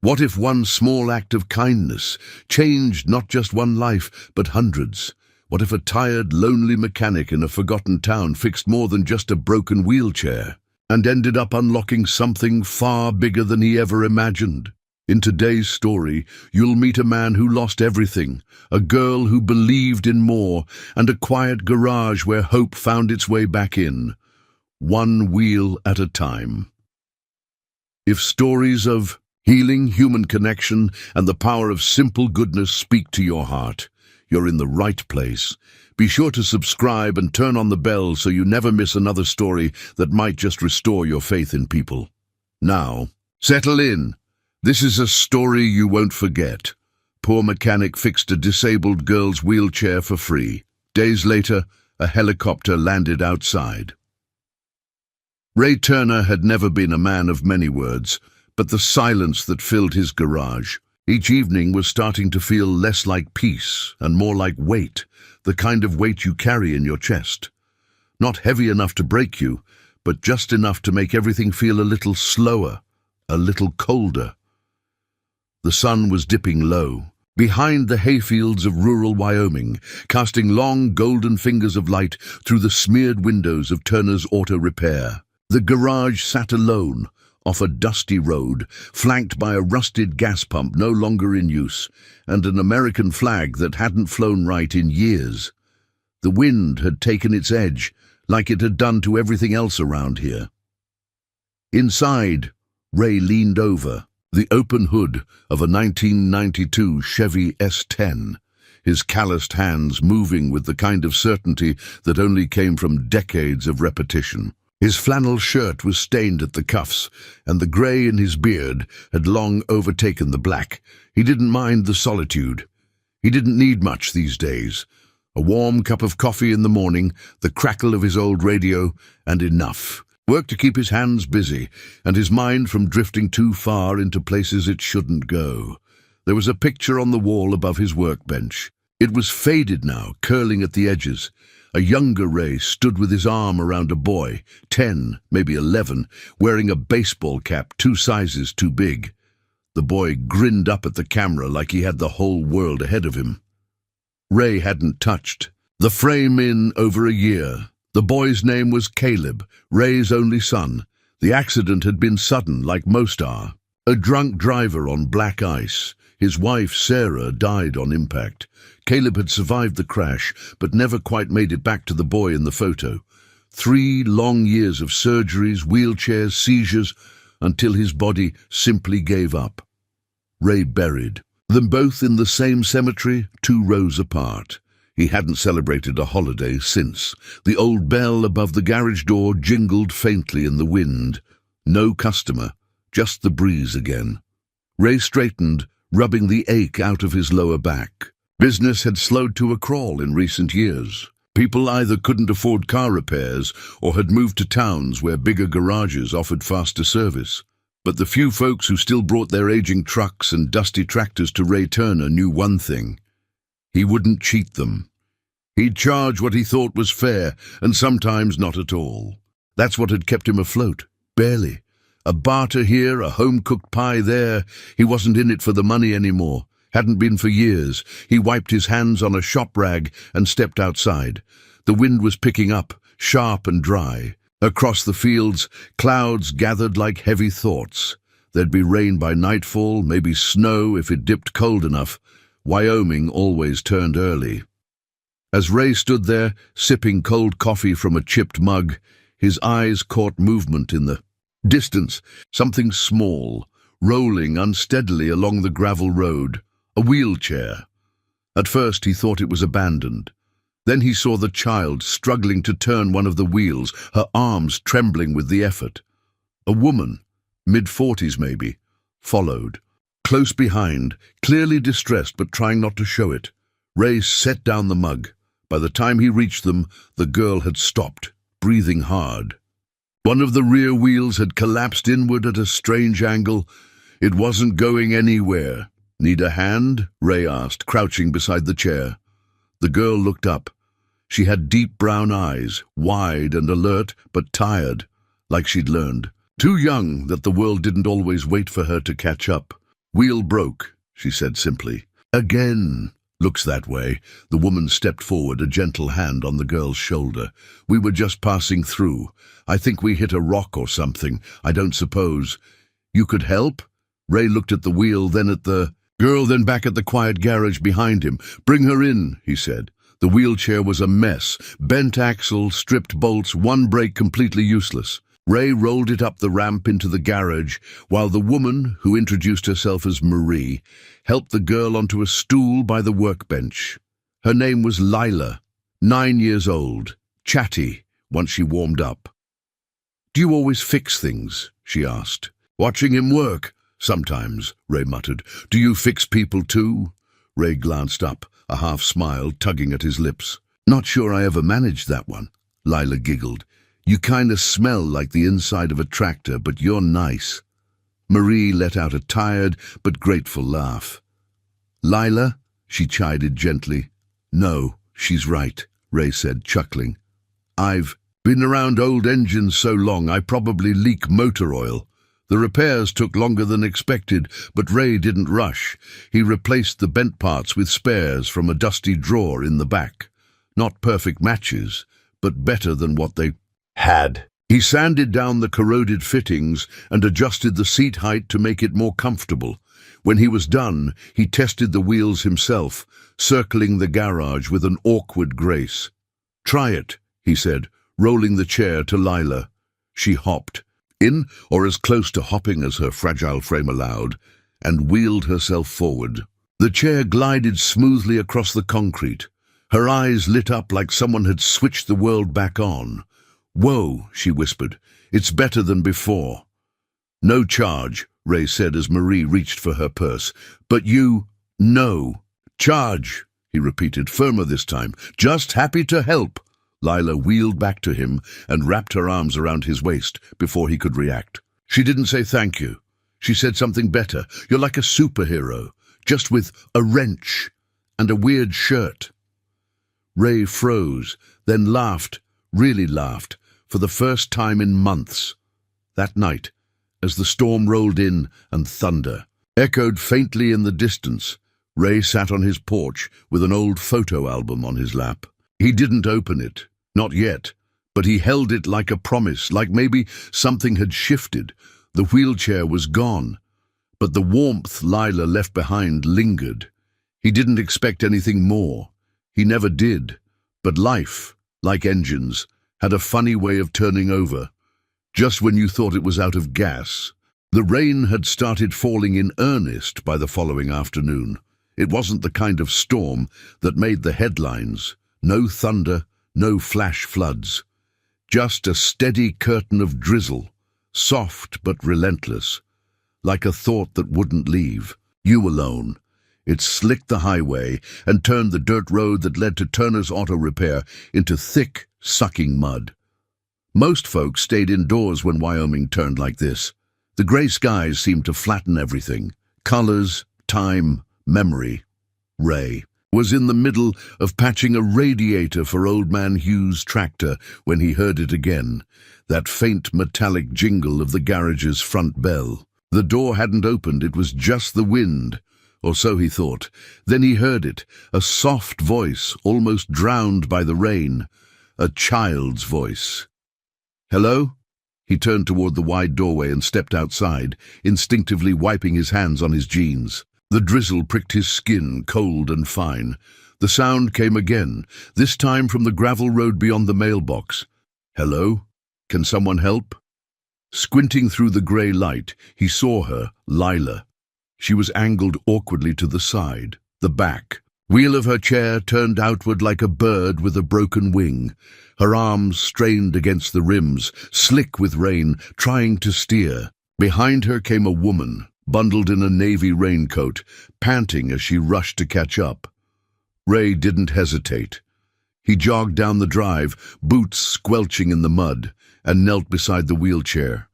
What if one small act of kindness changed not just one life, but hundreds? What if a tired, lonely mechanic in a forgotten town fixed more than just a broken wheelchair and ended up unlocking something far bigger than he ever imagined? In today's story, you'll meet a man who lost everything, a girl who believed in more, and a quiet garage where hope found its way back in, one wheel at a time. If stories of healing, human connection, and the power of simple goodness speak to your heart, you're in the right place. Be sure to subscribe and turn on the bell so you never miss another story that might just restore your faith in people. Now, settle in. This is a story you won't forget. Poor mechanic fixed a disabled girl's wheelchair for free. Days later, a helicopter landed outside. Ray Turner had never been a man of many words, but the silence that filled his garage each evening was starting to feel less like peace and more like weight, the kind of weight you carry in your chest. Not heavy enough to break you, but just enough to make everything feel a little slower, a little colder. The sun was dipping low, behind the hayfields of rural Wyoming, casting long golden fingers of light through the smeared windows of Turner's Auto Repair. The garage sat alone, off a dusty road, flanked by a rusted gas pump no longer in use, and an American flag that hadn't flown right in years. The wind had taken its edge, like it had done to everything else around here. Inside, Ray leaned over the open hood of a 1992 Chevy S10, his calloused hands moving with the kind of certainty that only came from decades of repetition. His flannel shirt was stained at the cuffs, and the grey in his beard had long overtaken the black. He didn't mind the solitude. He didn't need much these days. A warm cup of coffee in the morning, the crackle of his old radio, and enough. Work to keep his hands busy, and his mind from drifting too far into places it shouldn't go. There was a picture on the wall above his workbench. It was faded now, curling at the edges. A younger Ray stood with his arm around a boy, 10, maybe 11, wearing a baseball cap 2 sizes too big. The boy grinned up at the camera like he had the whole world ahead of him. Ray hadn't touched the frame in over a year. The boy's name was Caleb, Ray's only son. The accident had been sudden, like most are. A drunk driver on black ice. His wife, Sarah, died on impact. Caleb had survived the crash, but never quite made it back to the boy in the photo. 3 long years of surgeries, wheelchairs, seizures, until his body simply gave up. Ray buried them both in the same cemetery, 2 rows apart. He hadn't celebrated a holiday since. The old bell above the garage door jingled faintly in the wind. No customer, just the breeze again. Ray straightened, rubbing the ache out of his lower back. Business had slowed to a crawl in recent years. People either couldn't afford car repairs or had moved to towns where bigger garages offered faster service. But the few folks who still brought their aging trucks and dusty tractors to Ray Turner knew one thing. He wouldn't cheat them. He'd charge what he thought was fair, and sometimes not at all. That's what had kept him afloat, barely. A barter here, a home-cooked pie there. He wasn't in it for the money anymore. Hadn't been for years. He wiped his hands on a shop rag and stepped outside. The wind was picking up, sharp and dry. Across the fields, clouds gathered like heavy thoughts. There'd be rain by nightfall, maybe snow if it dipped cold enough. Wyoming always turned early. As Ray stood there, sipping cold coffee from a chipped mug, his eyes caught movement in the distance, something small, rolling unsteadily along the gravel road, a wheelchair. At first he thought it was abandoned. Then he saw the child struggling to turn one of the wheels, her arms trembling with the effort. A woman, mid-40s maybe, followed. Close behind, clearly distressed but trying not to show it. Ray set down the mug. By the time he reached them, the girl had stopped, breathing hard. One of the rear wheels had collapsed inward at a strange angle. It wasn't going anywhere. "Need a hand?" Ray asked, crouching beside the chair. The girl looked up. She had deep brown eyes, wide and alert, but tired, like she'd learned. Too young that the world didn't always wait for her to catch up. Wheel broke, she said simply. Again. Looks that way. The woman stepped forward, a gentle hand on the girl's shoulder. We were just passing through. I think we hit a rock or something. I don't suppose. You could help? Ray looked at the wheel, then at the girl, then back at the quiet garage behind him. Bring her in, he said. The wheelchair was a mess. Bent axle, stripped bolts, one brake completely useless. Ray rolled it up the ramp into the garage, while the woman, who introduced herself as Marie, helped the girl onto a stool by the workbench. Her name was Lila, 9 years old, chatty, once she warmed up. Do you always fix things? She asked. Watching him work? Sometimes, Ray muttered. Do you fix people too? Ray glanced up, a half smile tugging at his lips. Not sure I ever managed that one, Lila giggled. You kinda smell like the inside of a tractor, but you're nice. Marie let out a tired but grateful laugh. Lila? She chided gently. No, she's right, Ray said, chuckling. I've been around old engines so long I probably leak motor oil. The repairs took longer than expected, but Ray didn't rush. He replaced the bent parts with spares from a dusty drawer in the back. Not perfect matches, but better than what they had. He sanded down the corroded fittings and adjusted the seat height to make it more comfortable. When he was done, he tested the wheels himself, circling the garage with an awkward grace. Try it, he said, rolling the chair to Lila. She hopped, in or as close to hopping as her fragile frame allowed, and wheeled herself forward. The chair glided smoothly across the concrete. Her eyes lit up like someone had switched the world back on. Whoa, she whispered. It's better than before. No charge, Ray said as Marie reached for her purse. But you... No. Charge, he repeated, firmer this time. Just happy to help. Lila wheeled back to him and wrapped her arms around his waist before he could react. She didn't say thank you. She said something better. You're like a superhero, just with a wrench and a weird shirt. Ray froze, then laughed, really laughed, for the first time in months. That night, as the storm rolled in and thunder echoed faintly in the distance, Ray sat on his porch with an old photo album on his lap. He didn't open it, not yet, but he held it like a promise, like maybe something had shifted. The wheelchair was gone, but the warmth Lila left behind lingered. He didn't expect anything more. He never did. But life, like engines, had a funny way of turning over, just when you thought it was out of gas. The rain had started falling in earnest by the following afternoon. It wasn't the kind of storm that made the headlines. No thunder, no flash floods. Just a steady curtain of drizzle, soft but relentless, like a thought that wouldn't leave. You alone. It slicked the highway and turned the dirt road that led to Turner's Auto Repair into thick, sucking mud. Most folks stayed indoors when Wyoming turned like this. The gray skies seemed to flatten everything. Colors, time, memory. Ray was in the middle of patching a radiator for Old Man Hugh's tractor when he heard it again, that faint metallic jingle of the garage's front bell. The door hadn't opened, it was just the wind. Or so he thought. Then he heard it, a soft voice, almost drowned by the rain. A child's voice. Hello? He turned toward the wide doorway and stepped outside, instinctively wiping his hands on his jeans. The drizzle pricked his skin, cold and fine. The sound came again, this time from the gravel road beyond the mailbox. Hello? Can someone help? Squinting through the grey light, he saw her, Lila. She was angled awkwardly to the side, the back. Wheel of her chair turned outward like a bird with a broken wing. Her arms strained against the rims, slick with rain, trying to steer. Behind her came a woman, bundled in a navy raincoat, panting as she rushed to catch up. Ray didn't hesitate. He jogged down the drive, boots squelching in the mud, and knelt beside the wheelchair.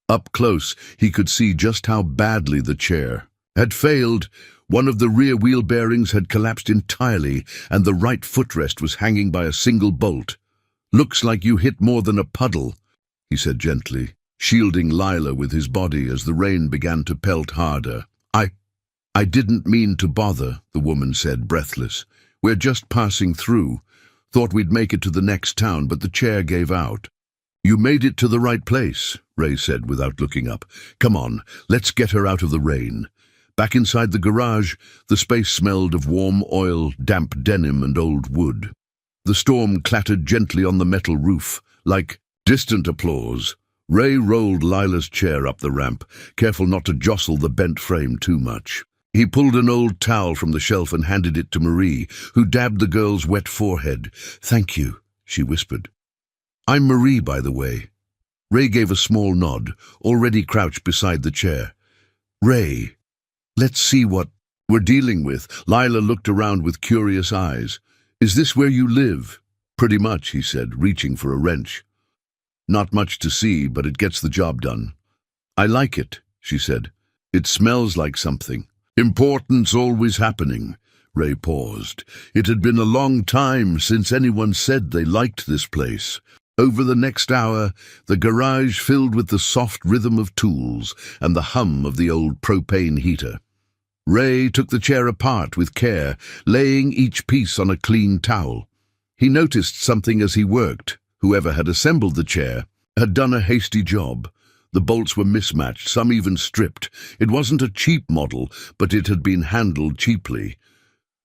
Up close, he could see just how badly the chair had failed. One of the rear wheel bearings had collapsed entirely, and the right footrest was hanging by a single bolt. Looks like you hit more than a puddle, he said gently, shielding Lila with his body as the rain began to pelt harder. I didn't mean to bother, the woman said, breathless. We're just passing through. Thought we'd make it to the next town, but the chair gave out. You made it to the right place, Ray said without looking up. Come on, let's get her out of the rain. Back inside the garage, the space smelled of warm oil, damp denim and old wood. The storm clattered gently on the metal roof, like distant applause. Ray rolled Lila's chair up the ramp, careful not to jostle the bent frame too much. He pulled an old towel from the shelf and handed it to Marie, who dabbed the girl's wet forehead. Thank you, she whispered. I'm Marie, by the way. Ray gave a small nod, already crouched beside the chair. Ray, let's see what we're dealing with. Lila looked around with curious eyes. Is this where you live? Pretty much, he said, reaching for a wrench. Not much to see, but it gets the job done. I like it, she said. It smells like something. Important's always happening. Ray paused. It had been a long time since anyone said they liked this place. Over the next hour, the garage filled with the soft rhythm of tools and the hum of the old propane heater. Ray took the chair apart with care, laying each piece on a clean towel. He noticed something as he worked. Whoever had assembled the chair had done a hasty job. The bolts were mismatched, some even stripped. It wasn't a cheap model, but it had been handled cheaply.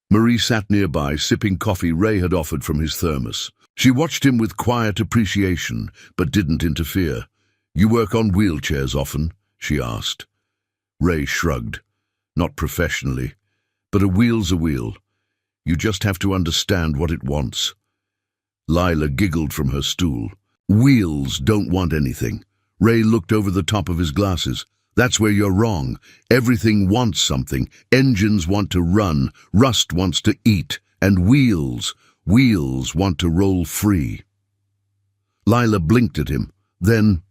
Marie sat nearby, sipping coffee Ray had offered from his thermos. She watched him with quiet appreciation, but didn't interfere. You work on wheelchairs often? She asked. Ray shrugged. Not professionally, but a wheel's a wheel. You just have to understand what it wants. Lila giggled from her stool. Wheels don't want anything. Ray looked over the top of his glasses. That's where you're wrong. Everything wants something. Engines want to run, rust wants to eat, and wheels want to roll free. Lila blinked at him, then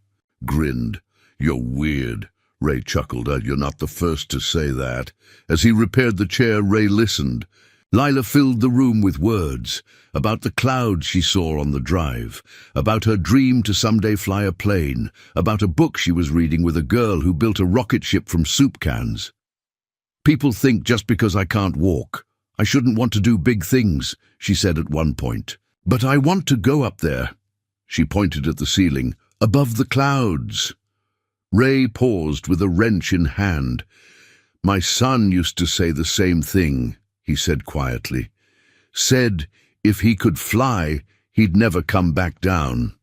grinned. You're weird. Ray chuckled. You're not the first to say that. As he repaired the chair, Ray listened. Lila filled the room with words about the clouds she saw on the drive, about her dream to someday fly a plane, about a book she was reading with a girl who built a rocket ship from soup cans. People think just because I can't walk, I shouldn't want to do big things, she said at one point. But I want to go up there. She pointed at the ceiling, above the clouds. Ray paused with a wrench in hand. My son used to say the same thing, he said quietly. Said if he could fly, he'd never come back down.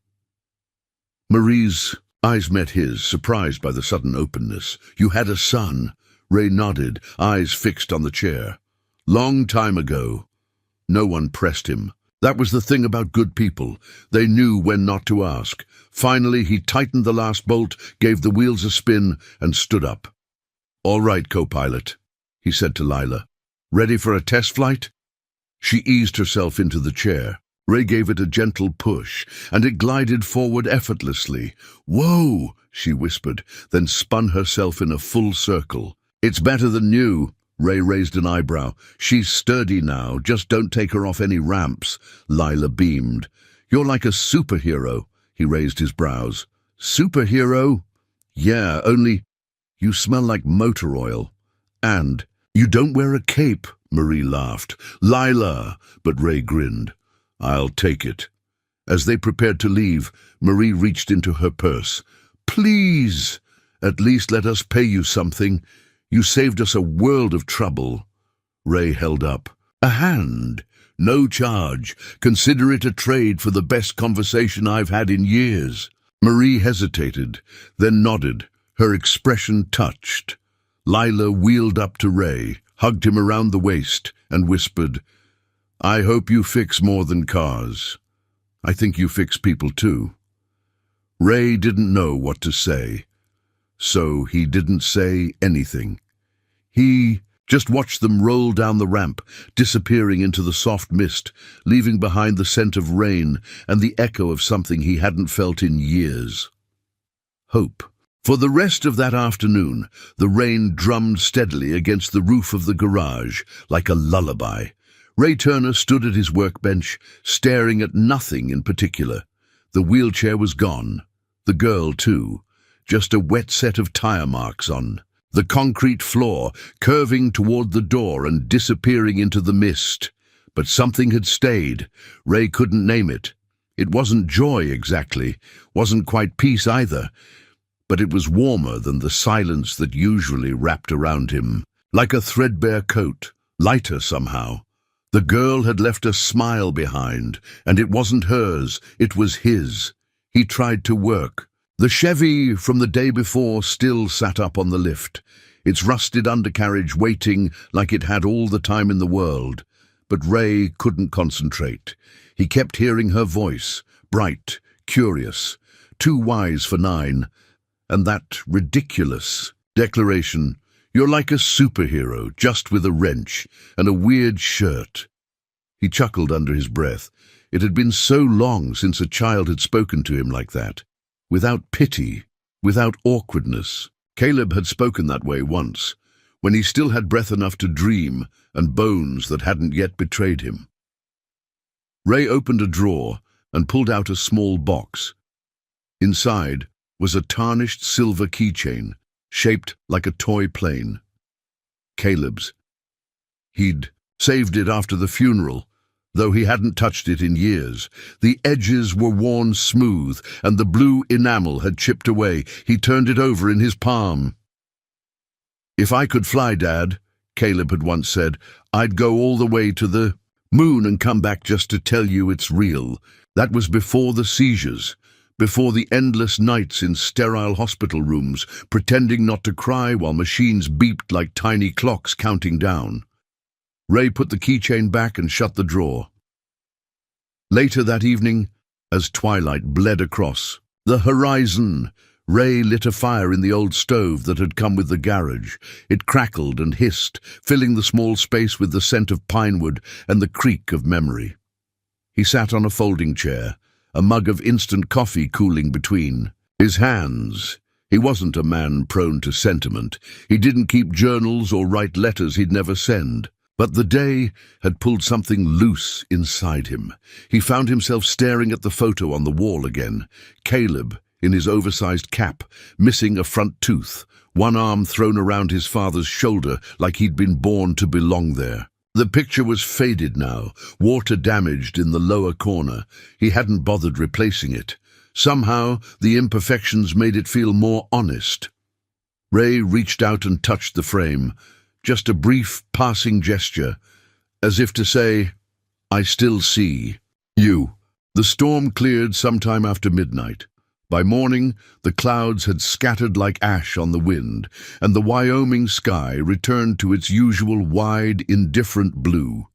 Marie's eyes met his, surprised by the sudden openness. You had a son? Ray nodded, eyes fixed on the chair. Long time ago. No one pressed him. That was the thing about good people. They knew when not to ask. Finally, he tightened the last bolt, gave the wheels a spin, and stood up. All right, co-pilot, he said to Lila. Ready for a test flight? She eased herself into the chair. Ray gave it a gentle push, and it glided forward effortlessly. Whoa, she whispered, then spun herself in a full circle. It's better than new. Ray raised an eyebrow. She's sturdy now, just don't take her off any ramps. Lila beamed. You're like a superhero. He raised his brows. Superhero? Yeah, only you smell like motor oil. And you don't wear a cape, Marie laughed. Lila, but Ray grinned. I'll take it. As they prepared to leave, Marie reached into her purse. Please, at least let us pay you something. You saved us a world of trouble. Ray held up a hand. No charge. Consider it a trade for the best conversation I've had in years. Marie hesitated, then nodded, her expression touched. Lila wheeled up to Ray, hugged him around the waist, and whispered, I hope you fix more than cars. I think you fix people too. Ray didn't know what to say, so he didn't say anything. He just watched them roll down the ramp, disappearing into the soft mist, leaving behind the scent of rain and the echo of something he hadn't felt in years. Hope. For the rest of that afternoon, the rain drummed steadily against the roof of the garage, like a lullaby. Ray Turner stood at his workbench, staring at nothing in particular. The wheelchair was gone. The girl, too. Just a wet set of tire marks on the concrete floor, curving toward the door and disappearing into the mist. But something had stayed. Ray couldn't name it. It wasn't joy exactly, wasn't quite peace either, but it was warmer than the silence that usually wrapped around him, like a threadbare coat, lighter somehow. The girl had left a smile behind, and it wasn't hers, it was his. He tried to work. The Chevy from the day before still sat up on the lift, its rusted undercarriage waiting like it had all the time in the world. But Ray couldn't concentrate. He kept hearing her voice, bright, curious, too wise for 9, and that ridiculous declaration, "You're like a superhero, just with a wrench and a weird shirt." He chuckled under his breath. It had been so long since a child had spoken to him like that, without pity, without awkwardness. Caleb had spoken that way once, when he still had breath enough to dream and bones that hadn't yet betrayed him. Ray opened a drawer and pulled out a small box. Inside was a tarnished silver keychain, shaped like a toy plane. Caleb's. He'd saved it after the funeral, though he hadn't touched it in years. The edges were worn smooth, and the blue enamel had chipped away. He turned it over in his palm. "If I could fly, Dad," Caleb had once said, "I'd go all the way to the moon and come back just to tell you it's real." That was before the seizures, before the endless nights in sterile hospital rooms, pretending not to cry while machines beeped like tiny clocks counting down. Ray put the keychain back and shut the drawer. Later that evening, as twilight bled across the horizon, Ray lit a fire in the old stove that had come with the garage. It crackled and hissed, filling the small space with the scent of pinewood and the creak of memory. He sat on a folding chair, a mug of instant coffee cooling between his hands. He wasn't a man prone to sentiment. He didn't keep journals or write letters he'd never send. But the day had pulled something loose inside him. He found himself staring at the photo on the wall again. Caleb, in his oversized cap, missing a front tooth, one arm thrown around his father's shoulder like he'd been born to belong there. The picture was faded now, water-damaged in the lower corner. He hadn't bothered replacing it. Somehow, the imperfections made it feel more honest. Ray reached out and touched the frame, just a brief, passing gesture, as if to say, "I still see you." The storm cleared sometime after midnight. By morning, the clouds had scattered like ash on the wind, and the Wyoming sky returned to its usual wide, indifferent blue.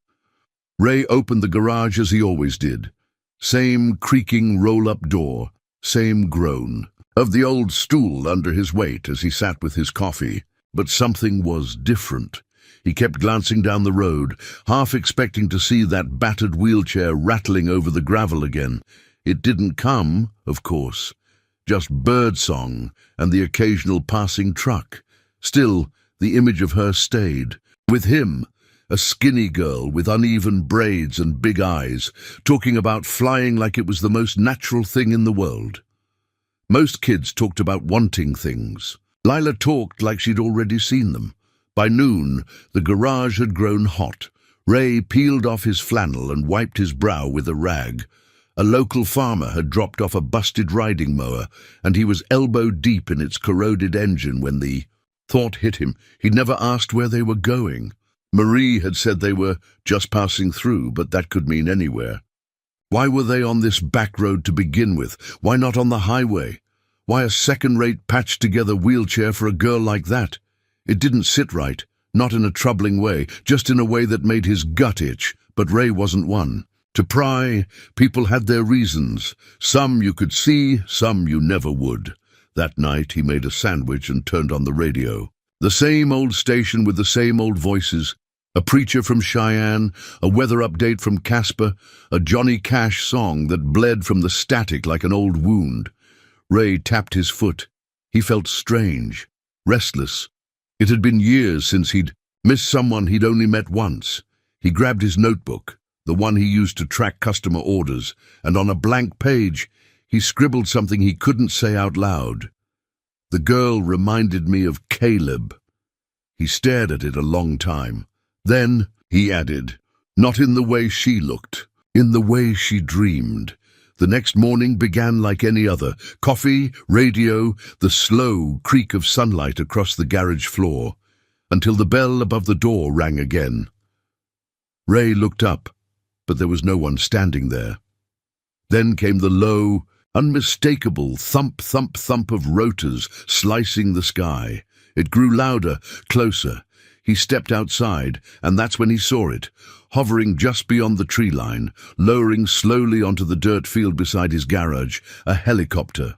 Ray opened the garage as he always did. Same creaking roll-up door, same groan of the old stool under his weight as he sat with his coffee. But something was different. He kept glancing down the road, half expecting to see that battered wheelchair rattling over the gravel again. It didn't come, of course. Just birdsong and the occasional passing truck. Still, the image of her stayed. With him, a skinny girl with uneven braids and big eyes, talking about flying like it was the most natural thing in the world. Most kids talked about wanting things. Lila talked like she'd already seen them. By noon, the garage had grown hot. Ray peeled off his flannel and wiped his brow with a rag. A local farmer had dropped off a busted riding mower, and he was elbow-deep in its corroded engine when the thought hit him. He'd never asked where they were going. Marie had said they were just passing through, but that could mean anywhere. Why were they on this back road to begin with? Why not on the highway? Why a second-rate, patched-together wheelchair for a girl like that? It didn't sit right, not in a troubling way, just in a way that made his gut itch, but Ray wasn't one. To pry, people had their reasons. Some you could see, some you never would. That night he made a sandwich and turned on the radio. The same old station with the same old voices. A preacher from Cheyenne, a weather update from Casper, a Johnny Cash song that bled from the static like an old wound. Ray tapped his foot. He felt strange, restless. It had been years since he'd missed someone he'd only met once. He grabbed his notebook, the one he used to track customer orders, and on a blank page, he scribbled something he couldn't say out loud. "The girl reminded me of Caleb." He stared at it a long time. Then, he added, not in the way she looked, in the way she dreamed. The next morning began like any other. Coffee, radio, the slow creak of sunlight across the garage floor, until the bell above the door rang again. Ray looked up, but there was no one standing there. Then came the low, unmistakable thump, thump, thump of rotors slicing the sky. It grew louder, closer. He stepped outside, and that's when he saw it, hovering just beyond the tree line, lowering slowly onto the dirt field beside his garage, a helicopter.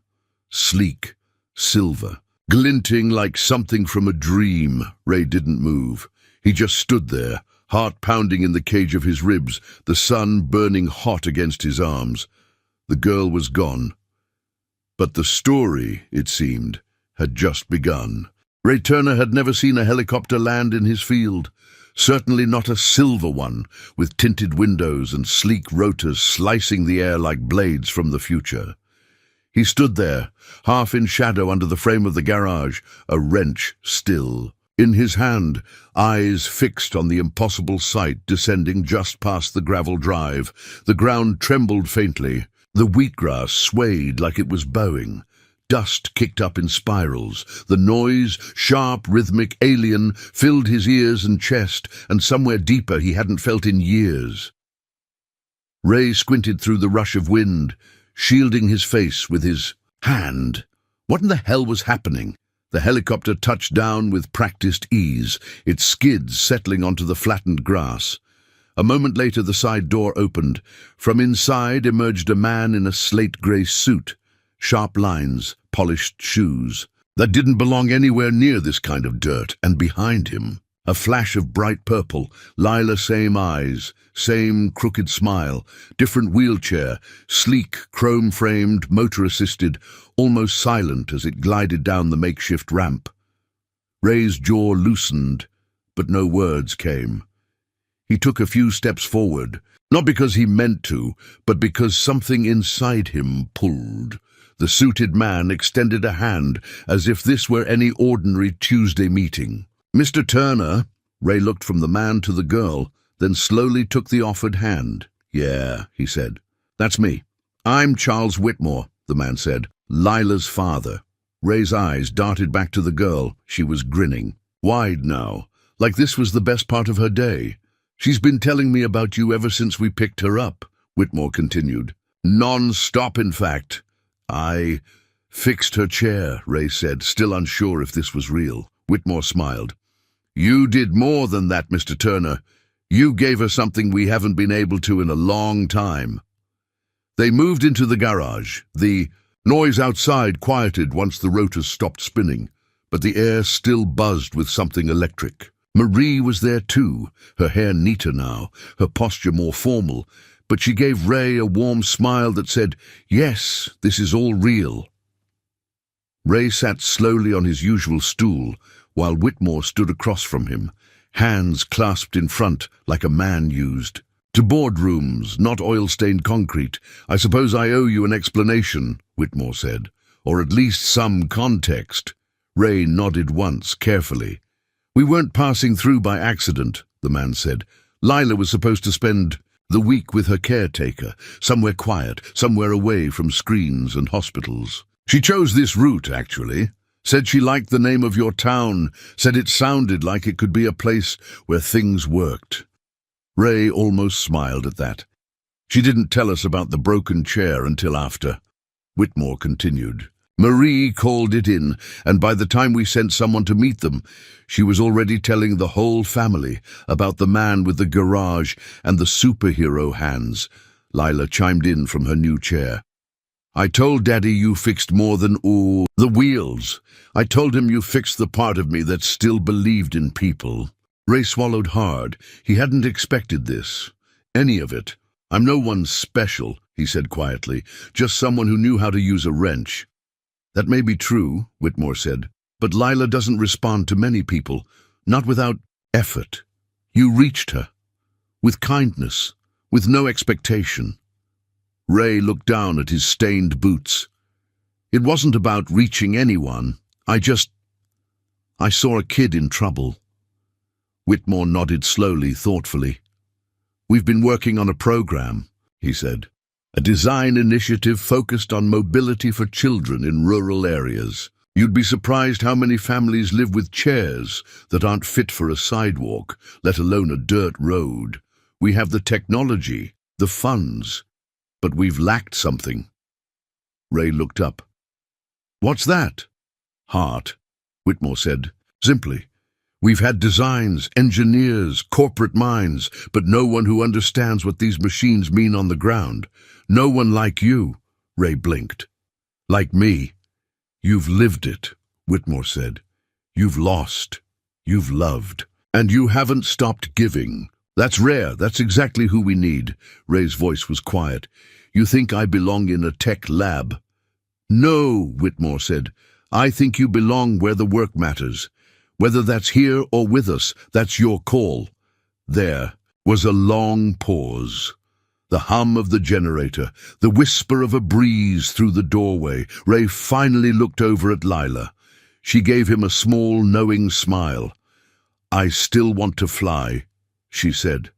Sleek, silver, glinting like something from a dream. Ray didn't move. He just stood there, heart pounding in the cage of his ribs, the sun burning hot against his arms. The girl was gone. But the story, it seemed, had just begun. Ray Turner had never seen a helicopter land in his field. Certainly not a silver one, with tinted windows and sleek rotors slicing the air like blades from the future. He stood there, half in shadow under the frame of the garage, a wrench still. In his hand, eyes fixed on the impossible sight descending just past the gravel drive. The ground trembled faintly. The wheatgrass swayed like it was bowing. Dust kicked up in spirals. The noise, sharp, rhythmic, alien, filled his ears and chest, and somewhere deeper he hadn't felt in years. Ray squinted through the rush of wind, shielding his face with his hand. What in the hell was happening? The helicopter touched down with practiced ease, its skids settling onto the flattened grass. A moment later the side door opened. From inside emerged a man in a slate-grey suit. Sharp lines, polished shoes. That didn't belong anywhere near this kind of dirt, and behind him, a flash of bright purple. Lila, same eyes, same crooked smile, different wheelchair, sleek, chrome-framed, motor-assisted, almost silent as it glided down the makeshift ramp. Ray's jaw loosened, but no words came. He took a few steps forward, not because he meant to, but because something inside him pulled. The suited man extended a hand, as if this were any ordinary Tuesday meeting. "Mr. Turner," Ray looked from the man to the girl, then slowly took the offered hand. "Yeah," he said. "That's me. I'm Charles Whitmore," the man said. "Lila's father." Ray's eyes darted back to the girl. She was grinning, wide now, like this was the best part of her day. "She's been telling me about you ever since we picked her up," Whitmore continued. "Non-stop, in fact." "I fixed her chair," Ray said, still unsure if this was real. Whitmore smiled. "You did more than that, Mr. Turner. You gave her something we haven't been able to in a long time." They moved into the garage. The noise outside quieted once the rotors stopped spinning, but the air still buzzed with something electric. Marie was there too, her hair neater now, her posture more formal, but she gave Ray a warm smile that said, "Yes, this is all real." Ray sat slowly on his usual stool, while Whitmore stood across from him, hands clasped in front like a man used. "To boardrooms, not oil-stained concrete. I suppose I owe you an explanation," Whitmore said, "or at least some context." Ray nodded once, carefully. "We weren't passing through by accident," the man said. "Lila was supposed to spend the week with her caretaker, somewhere quiet, somewhere away from screens and hospitals. She chose this route, actually. Said she liked the name of your town, said it sounded like it could be a place where things worked." Ray almost smiled at that. "She didn't tell us about the broken chair until after." Whitmore continued. "Marie called it in, and by the time we sent someone to meet them, she was already telling the whole family about the man with the garage and the superhero hands." Lila chimed in from her new chair. "I told Daddy you fixed more than all the wheels. I told him you fixed the part of me that still believed in people." Ray swallowed hard. He hadn't expected this. Any of it. "I'm no one special," he said quietly, "just someone who knew how to use a wrench." "That may be true," Whitmore said, "but Lila doesn't respond to many people, not without effort. You reached her, with kindness, with no expectation." Ray looked down at his stained boots. "It wasn't about reaching anyone. I saw a kid in trouble." Whitmore nodded slowly, thoughtfully. "We've been working on a program," he said. "A design initiative focused on mobility for children in rural areas. You'd be surprised how many families live with chairs that aren't fit for a sidewalk, let alone a dirt road. We have the technology, the funds, but we've lacked something." Ray looked up. "What's that?" "Heart," Whitmore said, simply. "We've had designs, engineers, corporate minds, but no one who understands what these machines mean on the ground. No one like you." Ray blinked. "Like me. You've lived it," Whitmore said. "You've lost. You've loved. And you haven't stopped giving. That's rare. That's exactly who we need." Ray's voice was quiet. "You think I belong in a tech lab?" "No," Whitmore said. "I think you belong where the work matters. Whether that's here or with us, that's your call." There was a long pause. The hum of the generator, the whisper of a breeze through the doorway. Ray finally looked over at Lila. She gave him a small, knowing smile. "I still want to fly," she said,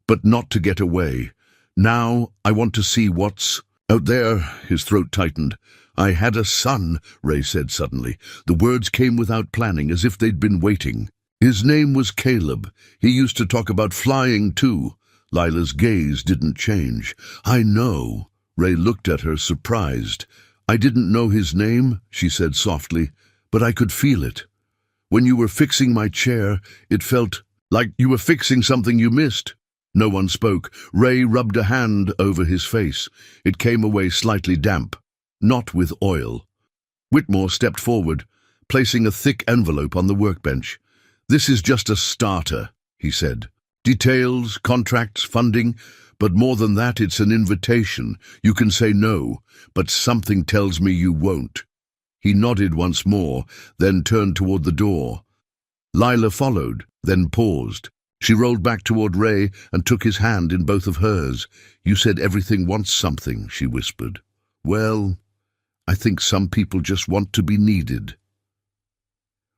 "but not to get away. Now I want to see what's out there." His throat tightened. "I had a son," Ray said suddenly. The words came without planning, as if they'd been waiting. "His name was Caleb. He used to talk about flying too." Lila's gaze didn't change. "I know." Ray looked at her, surprised. "I didn't know his name," she said softly, "but I could feel it. When you were fixing my chair, it felt like you were fixing something you missed." No one spoke. Ray rubbed a hand over his face. It came away slightly damp. Not with oil. Whitmore stepped forward, placing a thick envelope on the workbench. "This is just a starter," he said. "Details, contracts, funding, but more than that, it's an invitation. You can say no, but something tells me you won't." He nodded once more, then turned toward the door. Lila followed, then paused. She rolled back toward Ray and took his hand in both of hers. "You said everything wants something," she whispered. "Well, I think some people just want to be needed."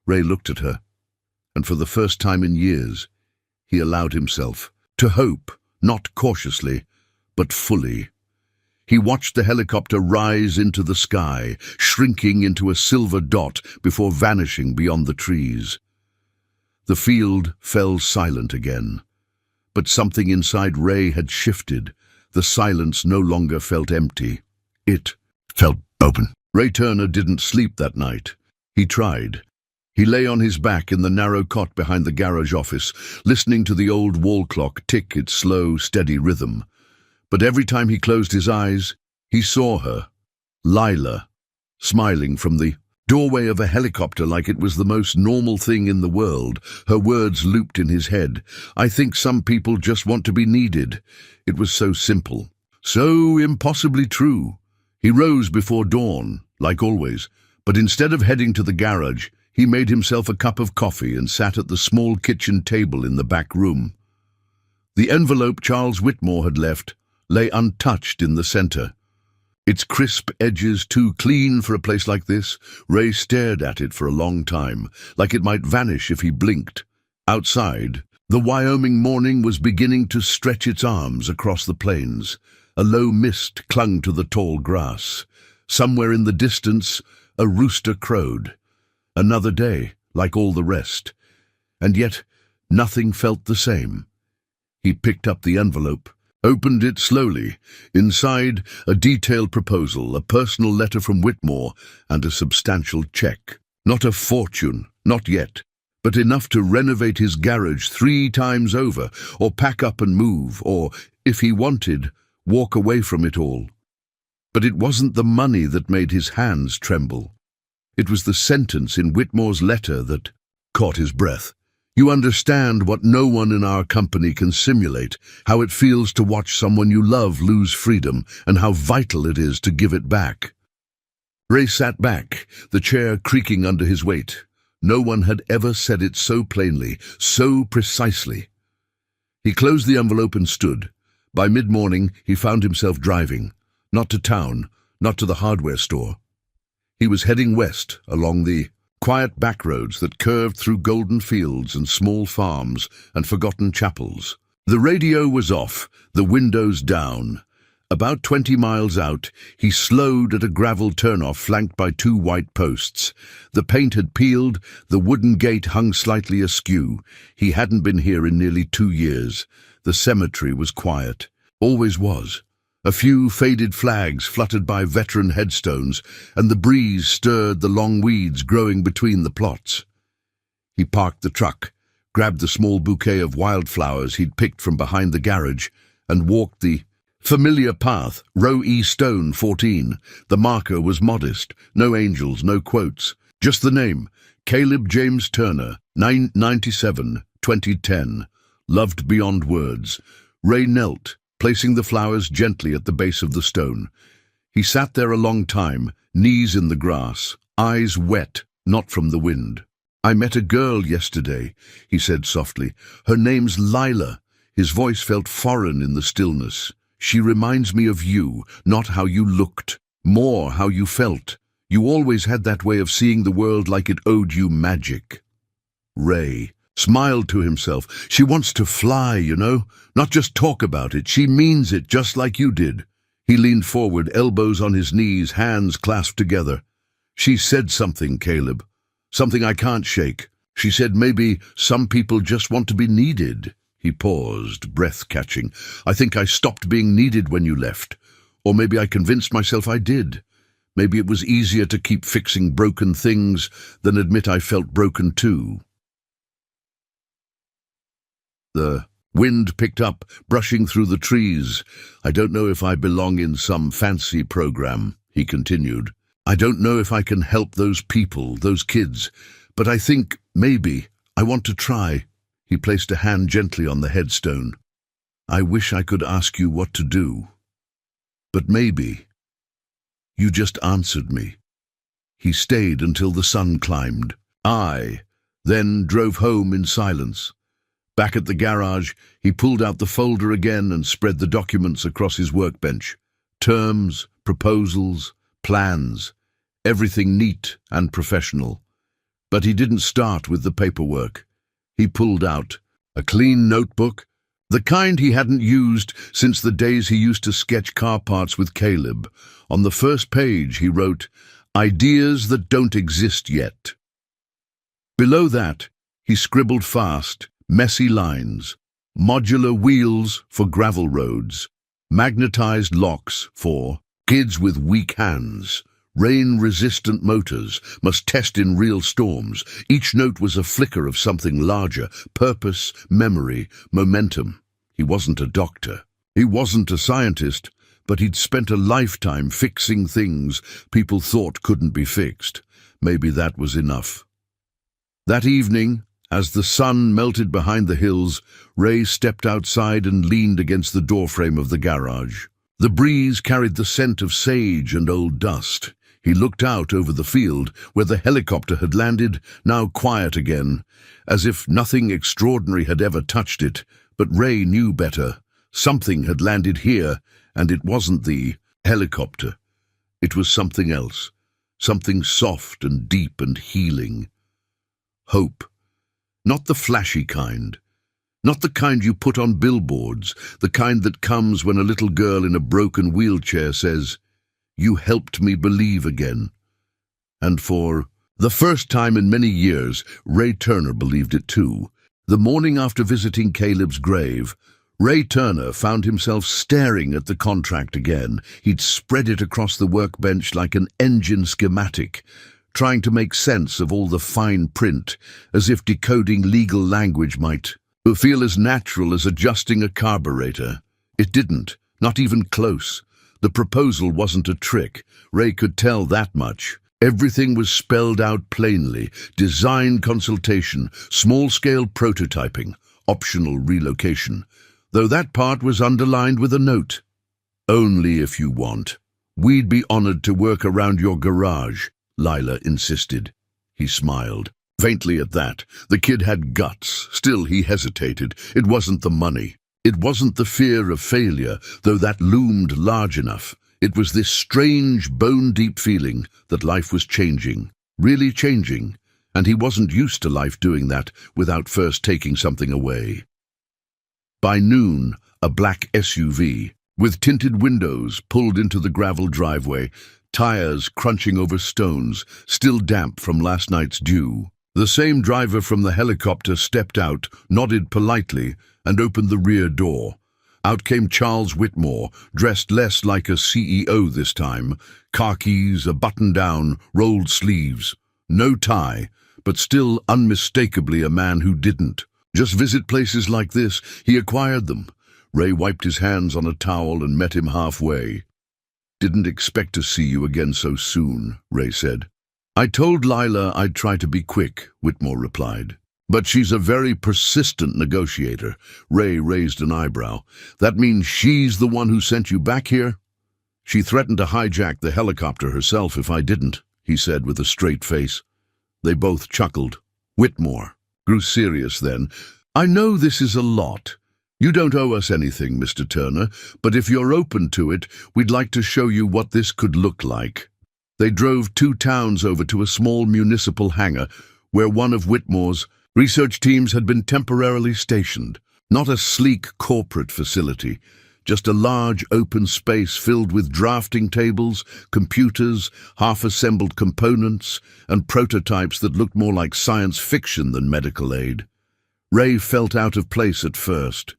Ray looked at her, and for the first time in years, he allowed himself to hope, not cautiously, but fully. He watched the helicopter rise into the sky, shrinking into a silver dot before vanishing beyond the trees. The field fell silent again, but something inside Ray had shifted. The silence no longer felt empty. It felt open. Ray Turner didn't sleep that night. He tried. He lay on his back in the narrow cot behind the garage office, listening to the old wall clock tick its slow, steady rhythm. But every time he closed his eyes, he saw her, Lila, smiling from the doorway of a helicopter like it was the most normal thing in the world. Her words looped in his head. "I think some people just want to be needed." It was so simple, so impossibly true. He rose before dawn, like always, but instead of heading to the garage, he made himself a cup of coffee and sat at the small kitchen table in the back room. The envelope Charles Whitmore had left lay untouched in the center. Its crisp edges too clean for a place like this. Ray stared at it for a long time, like it might vanish if he blinked. Outside, the Wyoming morning was beginning to stretch its arms across the plains. A low mist clung to the tall grass. Somewhere in the distance, a rooster crowed. Another day, like all the rest. And yet, nothing felt the same. He picked up the envelope, opened it slowly. Inside, a detailed proposal, a personal letter from Whitmore, and a substantial check. Not a fortune, not yet, but enough to renovate his garage 3 times over, or pack up and move, or, if he wanted, walk away from it all. But it wasn't the money that made his hands tremble. It was the sentence in Whitmore's letter that caught his breath. "You understand what no one in our company can simulate, how it feels to watch someone you love lose freedom, and how vital it is to give it back." Ray sat back, the chair creaking under his weight. No one had ever said it so plainly, so precisely. He closed the envelope and stood. By mid-morning, he found himself driving, not to town, not to the hardware store. He was heading west, along the quiet backroads that curved through golden fields and small farms and forgotten chapels. The radio was off, the windows down. About 20 miles out, he slowed at a gravel turnoff flanked by 2 white posts. The paint had peeled, the wooden gate hung slightly askew. He hadn't been here in nearly 2 years. The cemetery was quiet. Always was. A few faded flags fluttered by veteran headstones, and the breeze stirred the long weeds growing between the plots. He parked the truck, grabbed the small bouquet of wildflowers he'd picked from behind the garage, and walked the familiar path, Row E Stone 14. The marker was modest, no angels, no quotes, just the name, Caleb James Turner, 997, 2010. Loved beyond words. Ray knelt, placing the flowers gently at the base of the stone. He sat there a long time, knees in the grass, eyes wet, not from the wind. "I met a girl yesterday," he said softly. "Her name's Lila." His voice felt foreign in the stillness. "She reminds me of you, not how you looked, more how you felt. You always had that way of seeing the world like it owed you magic." Ray smiled to himself. "She wants to fly, you know, not just talk about it. She means it just like you did." He leaned forward, elbows on his knees, hands clasped together. "She said something, Caleb. Something I can't shake. She said maybe some people just want to be needed." He paused, breath catching. "I think I stopped being needed when you left. Or maybe I convinced myself I did. Maybe it was easier to keep fixing broken things than admit I felt broken too." The wind picked up, brushing through the trees. "I don't know if I belong in some fancy program," he continued. "I don't know if I can help those people, those kids, but I think, maybe, I want to try." He placed a hand gently on the headstone. "I wish I could ask you what to do. But maybe. You just answered me." He stayed until the sun climbed. Then drove home in silence. Back at the garage, he pulled out the folder again and spread the documents across his workbench. Terms, proposals, plans, everything neat and professional. But he didn't start with the paperwork. He pulled out a clean notebook, the kind he hadn't used since the days he used to sketch car parts with Caleb. On the first page he wrote, "Ideas that don't exist yet." Below that, he scribbled fast, messy lines: modular wheels for gravel roads, magnetized locks for kids with weak hands, rain-resistant motors, must test in real storms. Each note was a flicker of something larger: purpose, memory, momentum. He wasn't a doctor. He wasn't a scientist, but he'd spent a lifetime fixing things people thought couldn't be fixed. Maybe that was enough. That evening, as the sun melted behind the hills, Ray stepped outside and leaned against the doorframe of the garage. The breeze carried the scent of sage and old dust. He looked out over the field where the helicopter had landed, now quiet again, as if nothing extraordinary had ever touched it. But Ray knew better. Something had landed here, and it wasn't the helicopter. It was something else, something soft and deep and healing. Hope. Not the flashy kind. Not the kind you put on billboards, the kind that comes when a little girl in a broken wheelchair says, "You helped me believe again." And for the first time in many years, Ray Turner believed it too. The morning after visiting Caleb's grave, Ray Turner found himself staring at the contract again. He'd spread it across the workbench like an engine schematic, trying to make sense of all the fine print, as if decoding legal language might feel as natural as adjusting a carburetor. It didn't, not even close. The proposal wasn't a trick. Ray could tell that much. Everything was spelled out plainly: design consultation, small-scale prototyping, optional relocation, though that part was underlined with a note. "Only if you want. We'd be honored to work around your garage," Lila insisted. He smiled faintly at that. The kid had guts. Still, he hesitated. It wasn't the money. It wasn't the fear of failure, though that loomed large enough. It was this strange, bone-deep feeling that life was changing, really changing, and he wasn't used to life doing that without first taking something away. By noon, a black SUV, with tinted windows, pulled into the gravel driveway, tires crunching over stones, still damp from last night's dew. The same driver from the helicopter stepped out, nodded politely, and opened the rear door. Out came Charles Whitmore, dressed less like a CEO this time, khakis, a button-down, rolled sleeves. No tie, but still unmistakably a man who didn't just visit places like this, he acquired them. Ray wiped his hands on a towel and met him halfway. "Didn't expect to see you again so soon," Ray said. "I told Lila I'd try to be quick," Whitmore replied. "But she's a very persistent negotiator." Ray raised an eyebrow. "That means she's the one who sent you back here?" "She threatened to hijack the helicopter herself if I didn't," he said with a straight face. They both chuckled. Whitmore grew serious then. "I know this is a lot. You don't owe us anything, Mr. Turner, but if you're open to it, we'd like to show you what this could look like." They drove 2 towns over to a small municipal hangar where one of Whitmore's research teams had been temporarily stationed. Not a sleek corporate facility, just a large open space filled with drafting tables, computers, half-assembled components, and prototypes that looked more like science fiction than medical aid. Ray felt out of place at first.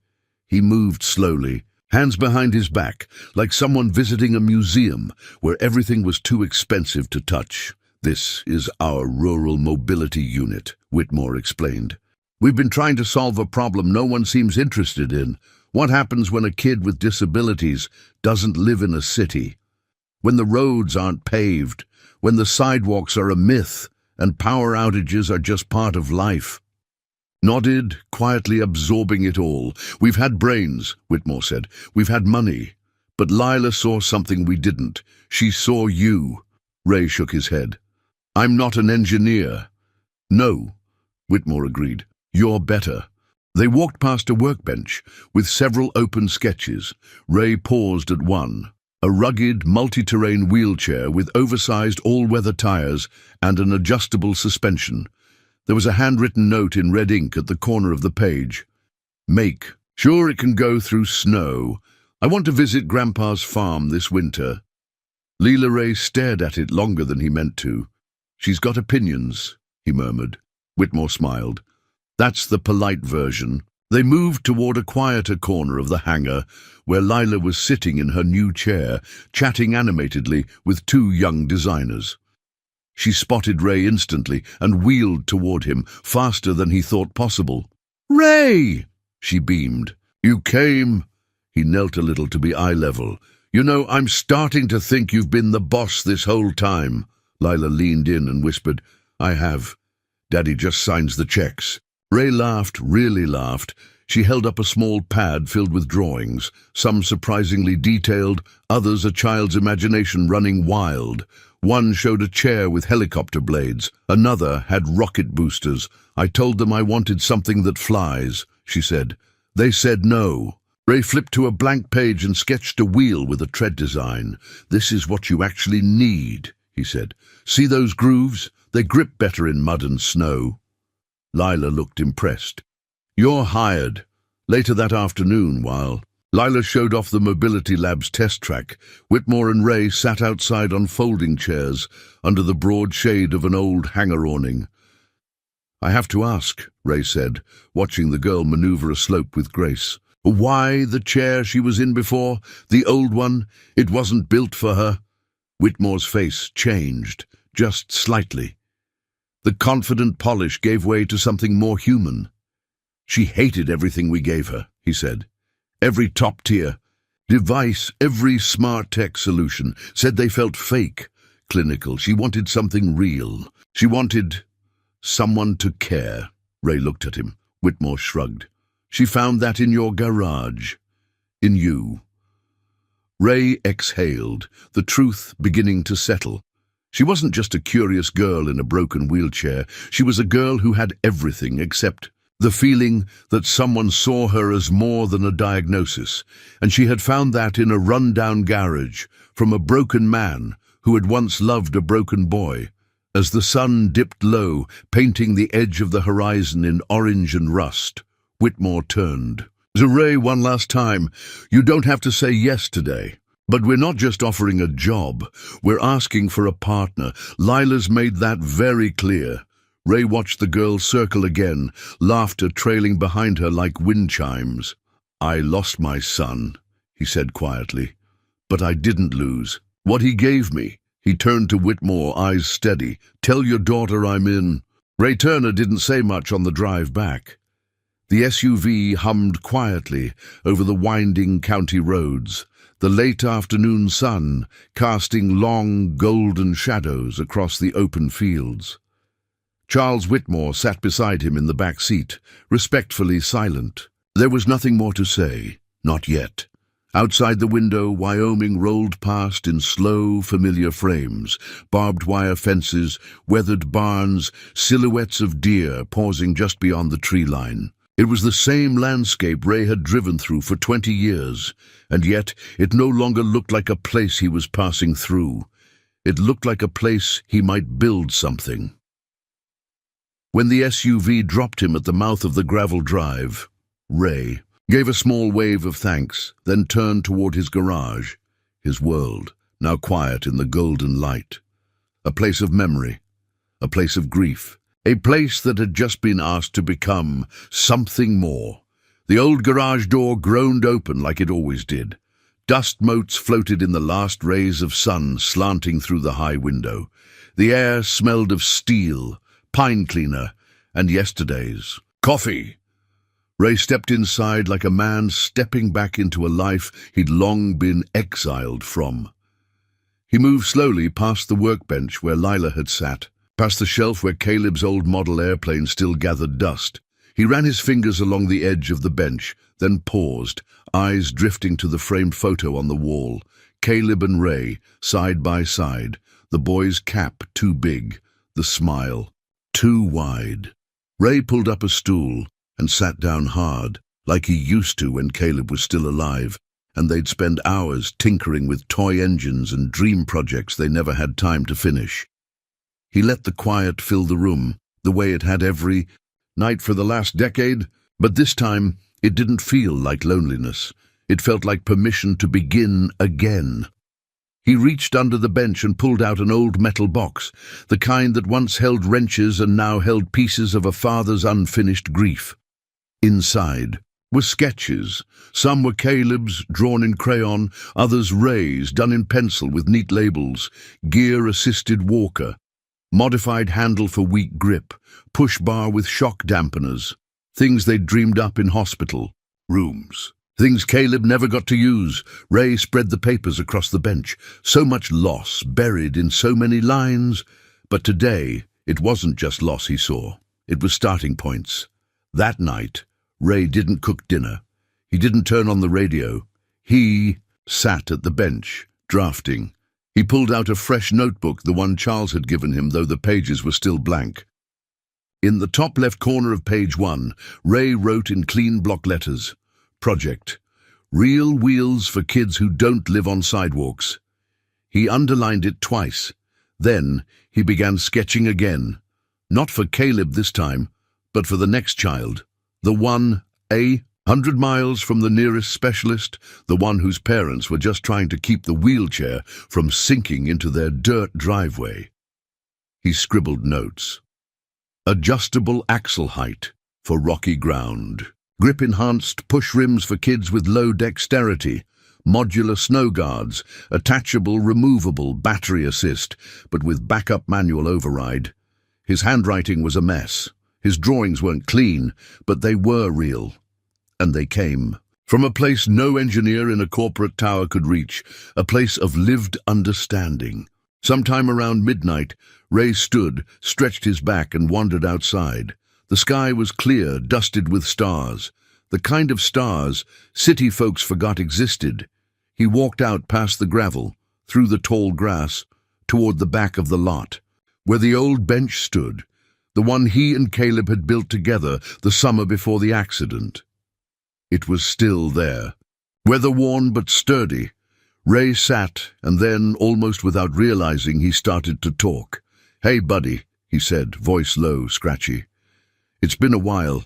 He moved slowly, hands behind his back, like someone visiting a museum where everything was too expensive to touch. "This is our rural mobility unit," Whitmore explained. "We've been trying to solve a problem no one seems interested in. What happens when a kid with disabilities doesn't live in a city? When the roads aren't paved, when the sidewalks are a myth, and power outages are just part of life." Nodded, quietly absorbing it all. "We've had brains," Whitmore said. "We've had money. But Lila saw something we didn't. She saw you." Ray shook his head. "I'm not an engineer." "No," Whitmore agreed. "You're better." They walked past a workbench with several open sketches. Ray paused at one. A rugged, multi-terrain wheelchair with oversized all-weather tires and an adjustable suspension. There was a handwritten note in red ink at the corner of the page. "Make sure it can go through snow. I want to visit Grandpa's farm this winter." Leela Ray stared at it longer than he meant to. "She's got opinions," he murmured. Whitmore smiled. "That's the polite version." They moved toward a quieter corner of the hangar, where Lila was sitting in her new chair, chatting animatedly with 2 young designers. She spotted Ray instantly and wheeled toward him, faster than he thought possible. "Ray!" she beamed. "You came?" He knelt a little to be eye level. "You know, I'm starting to think you've been the boss this whole time." Lila leaned in and whispered, "I have. Daddy just signs the checks." Ray laughed, really laughed. She held up a small pad filled with drawings, some surprisingly detailed, others a child's imagination running wild. One showed a chair with helicopter blades. Another had rocket boosters. "I told them I wanted something that flies," she said. "They said no." Ray flipped to a blank page and sketched a wheel with a tread design. "This is what you actually need," he said. "See those grooves? They grip better in mud and snow." Lila looked impressed. "You're hired." Later that afternoon, while Lila showed off the Mobility Lab's test track, Whitmore and Ray sat outside on folding chairs under the broad shade of an old hangar awning. "I have to ask," Ray said, watching the girl maneuver a slope with grace. "Why the chair she was in before? The old one? It wasn't built for her?" Whitmore's face changed, just slightly. The confident polish gave way to something more human. "She hated everything we gave her," he said. "Every top-tier device, every smart tech solution. Said they felt fake, clinical. She wanted something real. She wanted someone to care." Ray looked at him. Whitmore shrugged. "She found that in your garage. In you." Ray exhaled, the truth beginning to settle. She wasn't just a curious girl in a broken wheelchair. She was a girl who had everything except the feeling that someone saw her as more than a diagnosis, and she had found that in a run-down garage from a broken man who had once loved a broken boy. As the sun dipped low, painting the edge of the horizon in orange and rust, Whitmore turned. "Ray, one last time. You don't have to say yes today. But we're not just offering a job. We're asking for a partner. Lila's made that very clear." Ray watched the girl circle again, laughter trailing behind her like wind chimes. "I lost my son," he said quietly. "But I didn't lose. What he gave me." He turned to Whitmore, eyes steady. "Tell your daughter I'm in." Ray Turner didn't say much on the drive back. The SUV hummed quietly over the winding county roads, the late afternoon sun casting long golden shadows across the open fields. Charles Whitmore sat beside him in the back seat, respectfully silent. There was nothing more to say, not yet. Outside the window, Wyoming rolled past in slow, familiar frames, barbed wire fences, weathered barns, silhouettes of deer pausing just beyond the tree line. It was the same landscape Ray had driven through for 20 years, and yet it no longer looked like a place he was passing through. It looked like a place he might build something. When the SUV dropped him at the mouth of the gravel drive, Ray gave a small wave of thanks, then turned toward his garage, his world, now quiet in the golden light. A place of memory, a place of grief, a place that had just been asked to become something more. The old garage door groaned open like it always did. Dust motes floated in the last rays of sun slanting through the high window. The air smelled of steel, pine cleaner, and yesterday's coffee. Ray stepped inside like a man stepping back into a life he'd long been exiled from. He moved slowly past the workbench where Lila had sat, past the shelf where Caleb's old model airplane still gathered dust. He ran his fingers along the edge of the bench, then paused, eyes drifting to the framed photo on the wall. Caleb and Ray, side by side, the boy's cap too big, the smile too wide. Ray pulled up a stool and sat down hard, like he used to when Caleb was still alive, and they'd spend hours tinkering with toy engines and dream projects they never had time to finish. He let the quiet fill the room, the way it had every night for the last decade, but this time it didn't feel like loneliness. It felt like permission to begin again. He reached under the bench and pulled out an old metal box, the kind that once held wrenches and now held pieces of a father's unfinished grief. Inside were sketches. Some were Caleb's, drawn in crayon, others Ray's, done in pencil with neat labels, gear-assisted walker, modified handle for weak grip, push bar with shock dampeners, things they'd dreamed up in hospital rooms. Things Caleb never got to use. Ray spread the papers across the bench. So much loss, buried in so many lines. But today, it wasn't just loss he saw. It was starting points. That night, Ray didn't cook dinner. He didn't turn on the radio. He sat at the bench, drafting. He pulled out a fresh notebook, the one Charles had given him, though the pages were still blank. In the top left corner of page 1, Ray wrote in clean block letters, "Project. Real wheels for kids who don't live on sidewalks." He underlined it twice. Then he began sketching again. Not for Caleb this time, but for the next child. The one, 100 miles from the nearest specialist, the one whose parents were just trying to keep the wheelchair from sinking into their dirt driveway. He scribbled notes. Adjustable axle height for rocky ground. Grip-enhanced push rims for kids with low dexterity. Modular snow guards, attachable, removable, battery assist, but with backup manual override. His handwriting was a mess. His drawings weren't clean, but they were real. And they came. From a place no engineer in a corporate tower could reach, a place of lived understanding. Sometime around midnight, Ray stood, stretched his back, and wandered outside. The sky was clear, dusted with stars. The kind of stars city folks forgot existed. He walked out past the gravel, through the tall grass, toward the back of the lot, where the old bench stood, the one he and Caleb had built together the summer before the accident. It was still there, weather-worn but sturdy. Ray sat, and then, almost without realizing, he started to talk. "Hey, buddy," he said, voice low, scratchy. "It's been a while."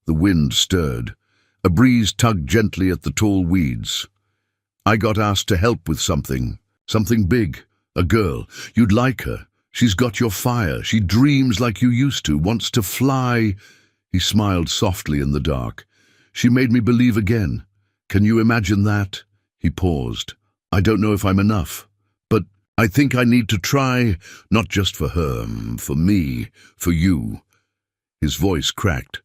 The wind stirred. A breeze tugged gently at the tall weeds. "I got asked to help with something big. A girl. You'd like her. She's got your fire. She dreams like you used to, wants to fly." He smiled softly in the dark. "She made me believe again. Can you imagine that?" He paused. "I don't know if I'm enough, but I think I need to try, not just for her, for me, for you." His voice cracked.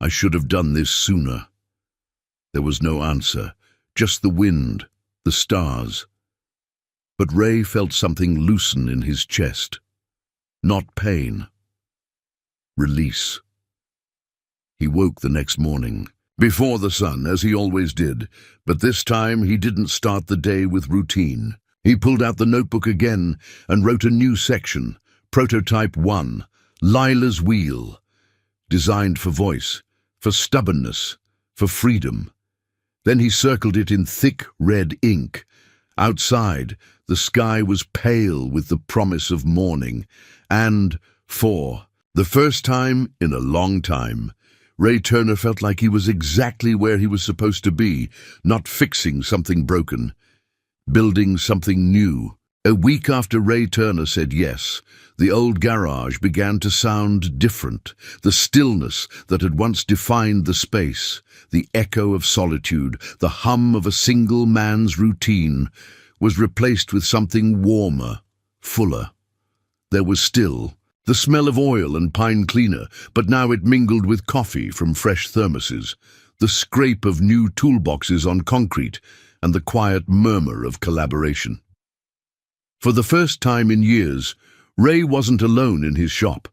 "I should have done this sooner." There was no answer, just the wind, the stars. But Ray felt something loosen in his chest. Not pain. Release. He woke the next morning, before the sun, as he always did, but this time he didn't start the day with routine. He pulled out the notebook again and wrote a new section, Prototype 1, Lila's Wheel, designed for voice, for stubbornness, for freedom. Then he circled it in thick red ink. Outside, the sky was pale with the promise of morning, and, for the first time in a long time, Ray Turner felt like he was exactly where he was supposed to be, not fixing something broken, building something new. A week after Ray Turner said yes, the old garage began to sound different. The stillness that had once defined the space, the echo of solitude, the hum of a single man's routine, was replaced with something warmer, fuller. There was still the smell of oil and pine cleaner, but now it mingled with coffee from fresh thermoses, the scrape of new toolboxes on concrete, and the quiet murmur of collaboration. For the first time in years, Ray wasn't alone in his shop.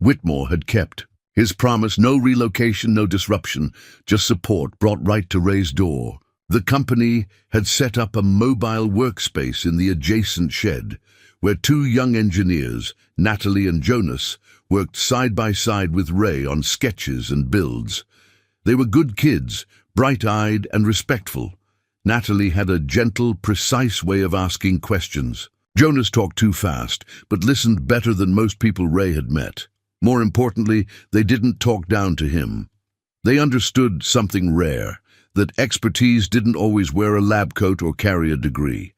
Whitmore had kept his promise: no relocation, no disruption, just support brought right to Ray's door. The company had set up a mobile workspace in the adjacent shed, where two young engineers, Natalie and Jonas, worked side by side with Ray on sketches and builds. They were good kids, bright-eyed and respectful. Natalie had a gentle, precise way of asking questions. Jonas talked too fast, but listened better than most people Ray had met. More importantly, they didn't talk down to him. They understood something rare, that expertise didn't always wear a lab coat or carry a degree.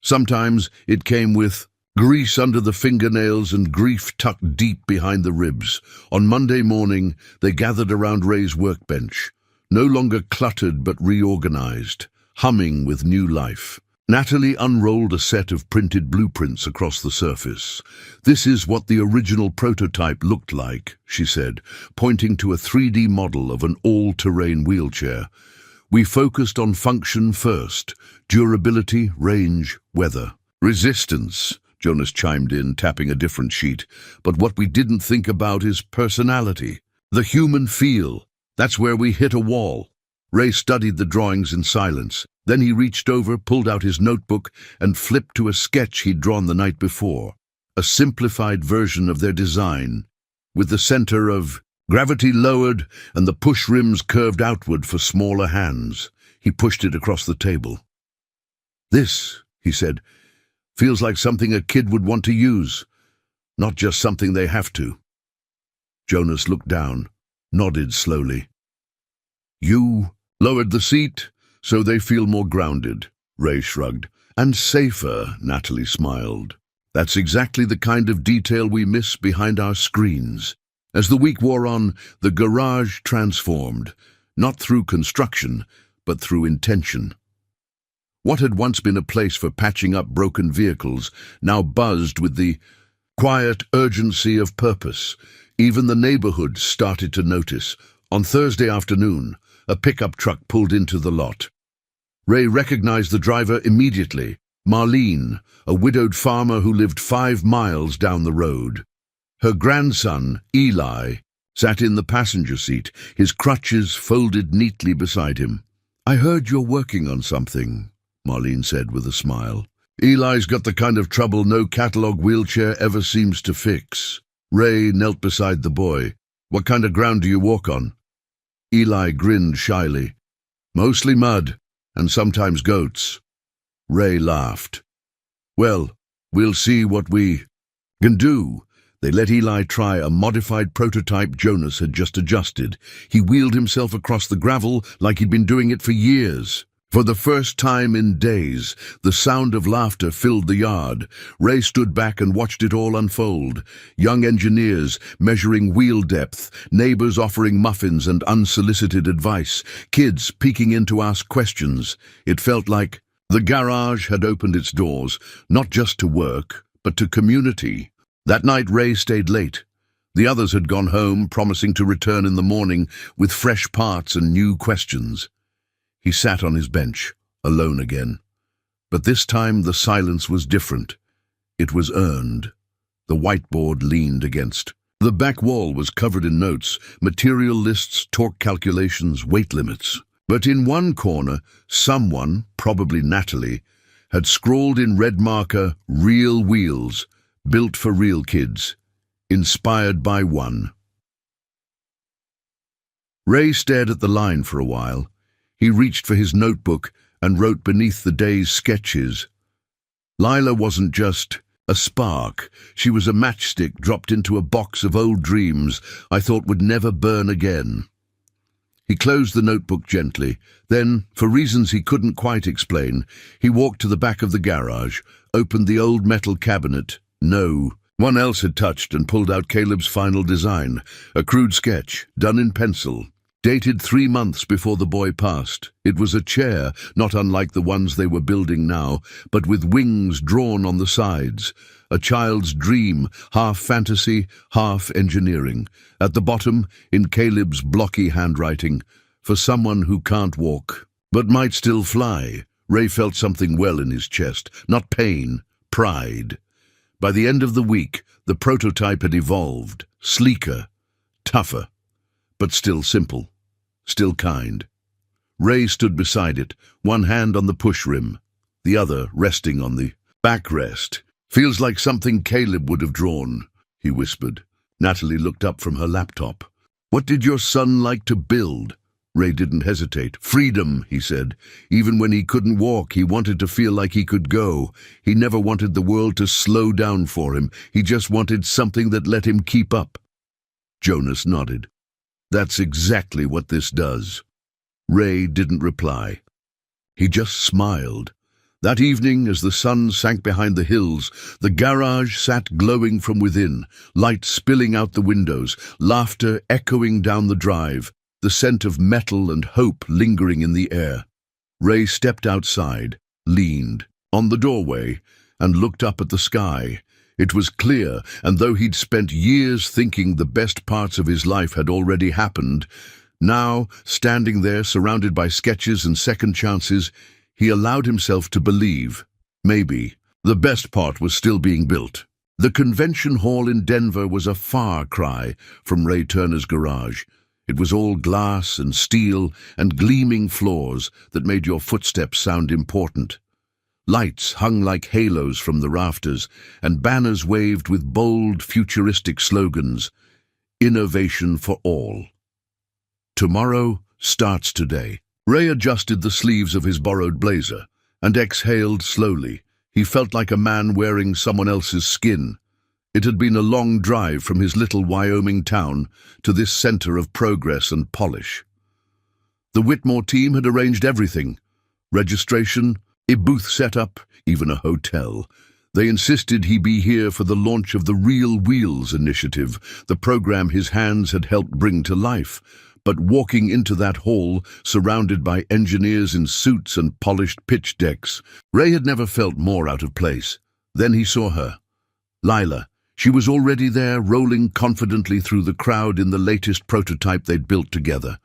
Sometimes it came with grease under the fingernails and grief tucked deep behind the ribs. On Monday morning, they gathered around Ray's workbench, no longer cluttered but reorganized, humming with new life. Natalie unrolled a set of printed blueprints across the surface. "This is what the original prototype looked like," she said, pointing to a 3D model of an all-terrain wheelchair. "We focused on function first: durability, range, weather. Resistance," Jonas chimed in, tapping a different sheet. "But what we didn't think about is personality. The human feel. That's where we hit a wall." Ray studied the drawings in silence. Then he reached over, pulled out his notebook, and flipped to a sketch he'd drawn the night before. A simplified version of their design, with the center of gravity lowered and the push rims curved outward for smaller hands. He pushed it across the table. "This," he said, "feels like something a kid would want to use, not just something they have to." Jonas looked down, nodded slowly. "You lowered the seat so they feel more grounded," Ray shrugged. "And safer," Natalie smiled. "That's exactly the kind of detail we miss behind our screens." As the week wore on, the garage transformed, not through construction, but through intention. What had once been a place for patching up broken vehicles now buzzed with the quiet urgency of purpose. Even the neighborhood started to notice. On Thursday afternoon, a pickup truck pulled into the lot. Ray recognized the driver immediately: Marlene, a widowed farmer who lived 5 miles down the road. Her grandson, Eli, sat in the passenger seat, his crutches folded neatly beside him. "I heard you're working on something," Marlene said with a smile. "Eli's got the kind of trouble no catalog wheelchair ever seems to fix." Ray knelt beside the boy. "What kind of ground do you walk on?" Eli grinned shyly. "Mostly mud, and sometimes goats." Ray laughed. "Well, we'll see what we Gandoo. They let Eli try a modified prototype Jonas had just adjusted. He wheeled himself across the gravel like he'd been doing it for years. For the first time in days, the sound of laughter filled the yard. Ray stood back and watched it all unfold. Young engineers measuring wheel depth, neighbors offering muffins and unsolicited advice, kids peeking in to ask questions. It felt like the garage had opened its doors, not just to work, but to community. That night Ray stayed late. The others had gone home, promising to return in the morning with fresh parts and new questions. He sat on his bench, alone again. But this time the silence was different. It was earned. The whiteboard leaned against. The back wall was covered in notes, material lists, torque calculations, weight limits. But in one corner, someone, probably Natalie, had scrawled in red marker, "Real wheels, built for real kids, inspired by one." Ray stared at the line for a while. He reached for his notebook and wrote beneath the day's sketches. Lila wasn't just a spark. She was a matchstick dropped into a box of old dreams I thought would never burn again. He closed the notebook gently. Then, for reasons he couldn't quite explain, he walked to the back of the garage, opened the old metal cabinet. No one else had touched, and pulled out Caleb's final design, a crude sketch, done in pencil. Dated 3 months before the boy passed. It was a chair, not unlike the ones they were building now, but with wings drawn on the sides. A child's dream, half fantasy, half engineering. At the bottom, in Caleb's blocky handwriting, "For someone who can't walk, but might still fly." Ray felt something well in his chest, not pain, pride. By the end of the week, the prototype had evolved, sleeker, tougher, but still simple, still kind. Ray stood beside it, one hand on the push rim, the other resting on the backrest. "Feels like something Caleb would have drawn," he whispered. Natalie looked up from her laptop. "What did your son like to build?" Ray didn't hesitate. "Freedom," he said. Even when he couldn't walk, he wanted to feel like he could go. He never wanted the world to slow down for him. He just wanted something that let him keep up. Jonas nodded. "That's exactly what this does." Ray didn't reply. He just smiled. That evening, as the sun sank behind the hills, the garage sat glowing from within, light spilling out the windows, laughter echoing down the drive, the scent of metal and hope lingering in the air. Ray stepped outside, leaned on the doorway, and looked up at the sky. It was clear, and though he'd spent years thinking the best parts of his life had already happened, now, standing there surrounded by sketches and second chances, he allowed himself to believe, maybe, the best part was still being built. The convention hall in Denver was a far cry from Ray Turner's garage. It was all glass and steel and gleaming floors that made your footsteps sound important. Lights hung like halos from the rafters, and banners waved with bold, futuristic slogans. Innovation for all. Tomorrow starts today. Ray adjusted the sleeves of his borrowed blazer and exhaled slowly. He felt like a man wearing someone else's skin. It had been a long drive from his little Wyoming town to this center of progress and polish. The Whitmore team had arranged everything. Registration, a booth set up, even a hotel. They insisted he be here for the launch of the Real Wheels initiative, the program his hands had helped bring to life. But walking into that hall, surrounded by engineers in suits and polished pitch decks, Ray had never felt more out of place. Then he saw her. Lila. She was already there, rolling confidently through the crowd in the latest prototype they'd built together.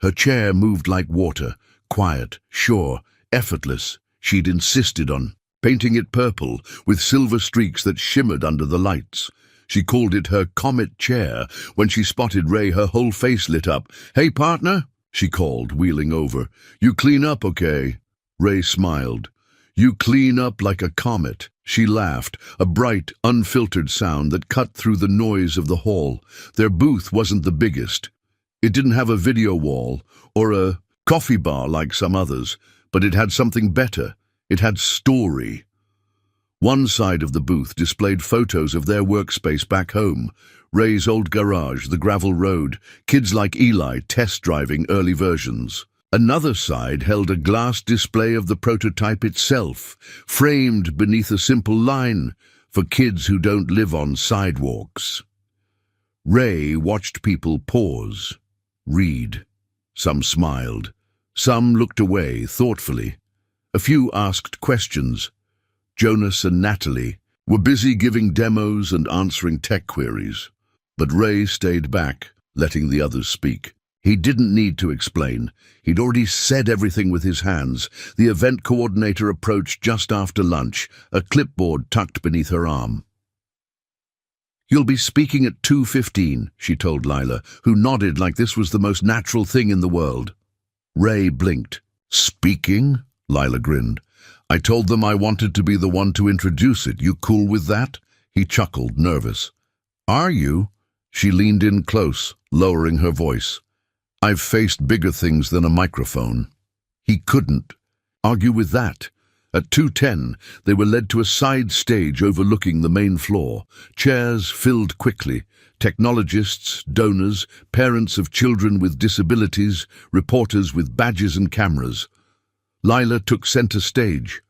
Her chair moved like water, quiet, sure, effortless. She'd insisted on painting it purple, with silver streaks that shimmered under the lights. She called it her comet chair. When she spotted Ray, her whole face lit up. "Hey, partner," she called, wheeling over. "You clean up, okay?" Ray smiled. "You clean up like a comet." She laughed, a bright, unfiltered sound that cut through the noise of the hall. Their booth wasn't the biggest. It didn't have a video wall or a coffee bar like some others, but it had something better. It had story. One side of the booth displayed photos of their workspace back home, Ray's old garage, the gravel road, kids like Eli test driving early versions. Another side held a glass display of the prototype itself, framed beneath a simple line, "For kids who don't live on sidewalks." Ray watched people pause, read. Some smiled. Some looked away thoughtfully. A few asked questions. Jonas and Natalie were busy giving demos and answering tech queries. But Ray stayed back, letting the others speak. He didn't need to explain. He'd already said everything with his hands. The event coordinator approached just after lunch, a clipboard tucked beneath her arm. "You'll be speaking at 2:15, she told Lila, who nodded like this was the most natural thing in the world. Ray blinked. "Speaking?" Lila grinned. "I told them I wanted to be the one to introduce it. You cool with that?" He chuckled, nervous. "Are you?" She leaned in close, lowering her voice. "I've faced bigger things than a microphone." He couldn't argue with that. At 2:10, they were led to a side stage overlooking the main floor. Chairs filled quickly. Technologists, donors, parents of children with disabilities, reporters with badges and cameras. Lila took center stage.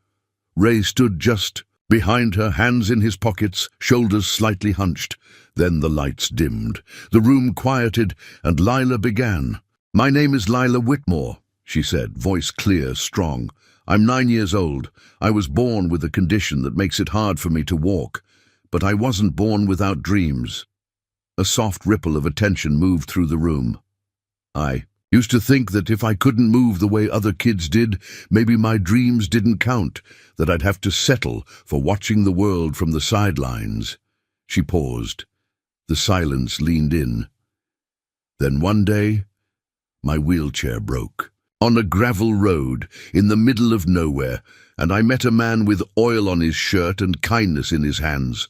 Ray stood just behind her, hands in his pockets, shoulders slightly hunched. Then the lights dimmed. The room quieted, and Lila began. "My name is Lila Whitmore," she said, voice clear, strong. "I'm 9 years old. I was born with a condition that makes it hard for me to walk. But I wasn't born without dreams." A soft ripple of attention moved through the room. "I used to think that if I couldn't move the way other kids did, maybe my dreams didn't count, that I'd have to settle for watching the world from the sidelines." She paused. The silence leaned in. "Then one day, my wheelchair broke. On a gravel road, in the middle of nowhere, and I met a man with oil on his shirt and kindness in his hands."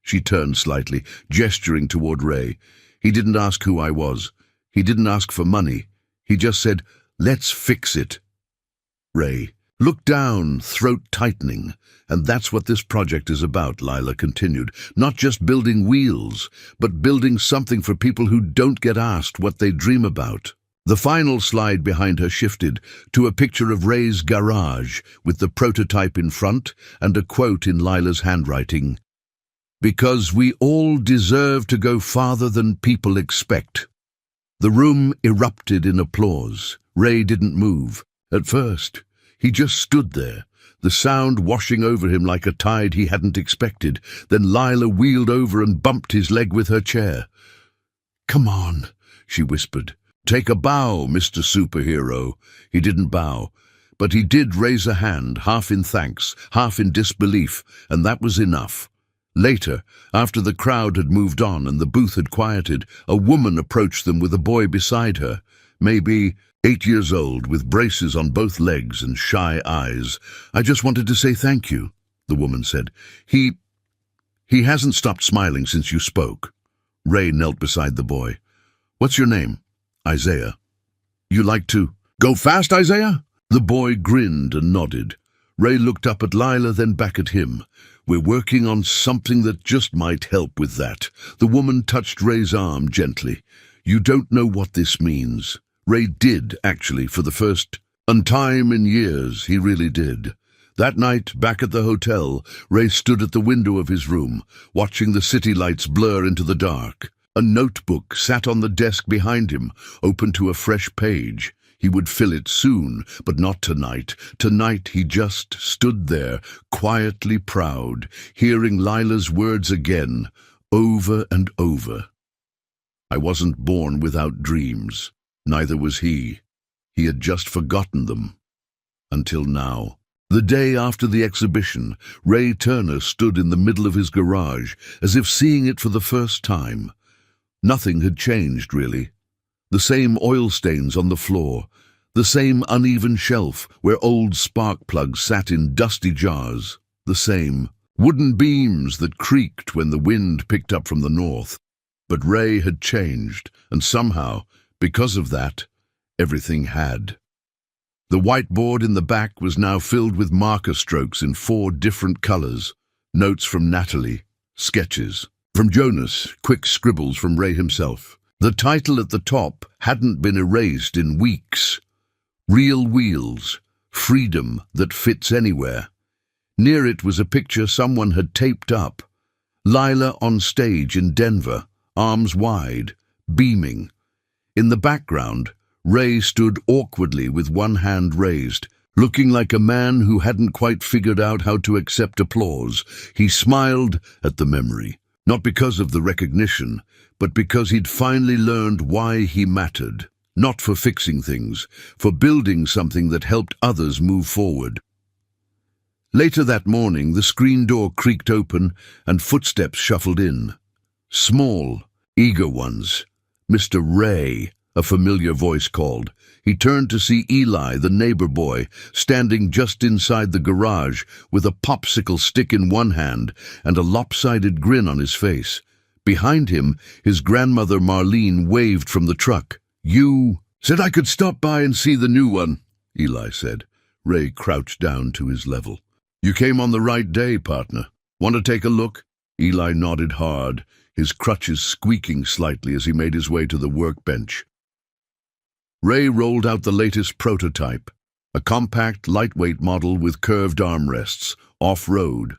She turned slightly, gesturing toward Ray. "He didn't ask who I was. He didn't ask for money. He just said, 'Let's fix it.'" Ray looked down, throat tightening. "And that's what this project is about," Lila continued. "Not just building wheels, but building something for people who don't get asked what they dream about." The final slide behind her shifted to a picture of Ray's garage with the prototype in front and a quote in Lila's handwriting. "Because we all deserve to go farther than people expect." The room erupted in applause. Ray didn't move. At first, he just stood there, the sound washing over him like a tide he hadn't expected. Then Lila wheeled over and bumped his leg with her chair. "Come on," she whispered. "Take a bow, Mr. Superhero." He didn't bow, but he did raise a hand, half in thanks, half in disbelief, and that was enough. Later, after the crowd had moved on and the booth had quieted, a woman approached them with a boy beside her, maybe 8 years old, with braces on both legs and shy eyes. "I just wanted to say thank you," the woman said. He hasn't stopped smiling since you spoke." Ray knelt beside the boy. "What's your name?" "Isaiah." "You like to go fast, Isaiah?" The boy grinned and nodded. Ray looked up at Lila, then back at him. "We're working on something that just might help with that." The woman touched Ray's arm gently. "You don't know what this means." Ray did, actually, for the first time in years. He really did. That night, back at the hotel, Ray stood at the window of his room, watching the city lights blur into the dark. A notebook sat on the desk behind him, open to a fresh page. He would fill it soon, but not tonight. Tonight he just stood there, quietly proud, hearing Lila's words again, over and over. "I wasn't born without dreams. Neither was he. He had just forgotten them. Until now." The day after the exhibition, Ray Turner stood in the middle of his garage, as if seeing it for the first time. Nothing had changed, really. The same oil stains on the floor, the same uneven shelf where old spark plugs sat in dusty jars, the same wooden beams that creaked when the wind picked up from the north. But Ray had changed, and somehow, because of that, everything had. The whiteboard in the back was now filled with marker strokes in 4 different colors. Notes from Natalie, sketches. From Jonas, quick scribbles from Ray himself. The title at the top hadn't been erased in weeks. Real Wheels, Freedom that Fits Anywhere. Near it was a picture someone had taped up. Lila on stage in Denver, arms wide, beaming. In the background, Ray stood awkwardly with one hand raised, looking like a man who hadn't quite figured out how to accept applause. He smiled at the memory, not because of the recognition, but because he'd finally learned why he mattered. Not for fixing things, for building something that helped others move forward. Later that morning, the screen door creaked open and footsteps shuffled in. Small, eager ones. "Mr. Ray," a familiar voice called. He turned to see Eli, the neighbor boy, standing just inside the garage with a popsicle stick in one hand and a lopsided grin on his face. Behind him, his grandmother Marlene waved from the truck. "You said I could stop by and see the new one," Eli said. Ray crouched down to his level. "You came on the right day, partner. Want to take a look?" Eli nodded hard, his crutches squeaking slightly as he made his way to the workbench. Ray rolled out the latest prototype, a compact, lightweight model with curved armrests, off-road.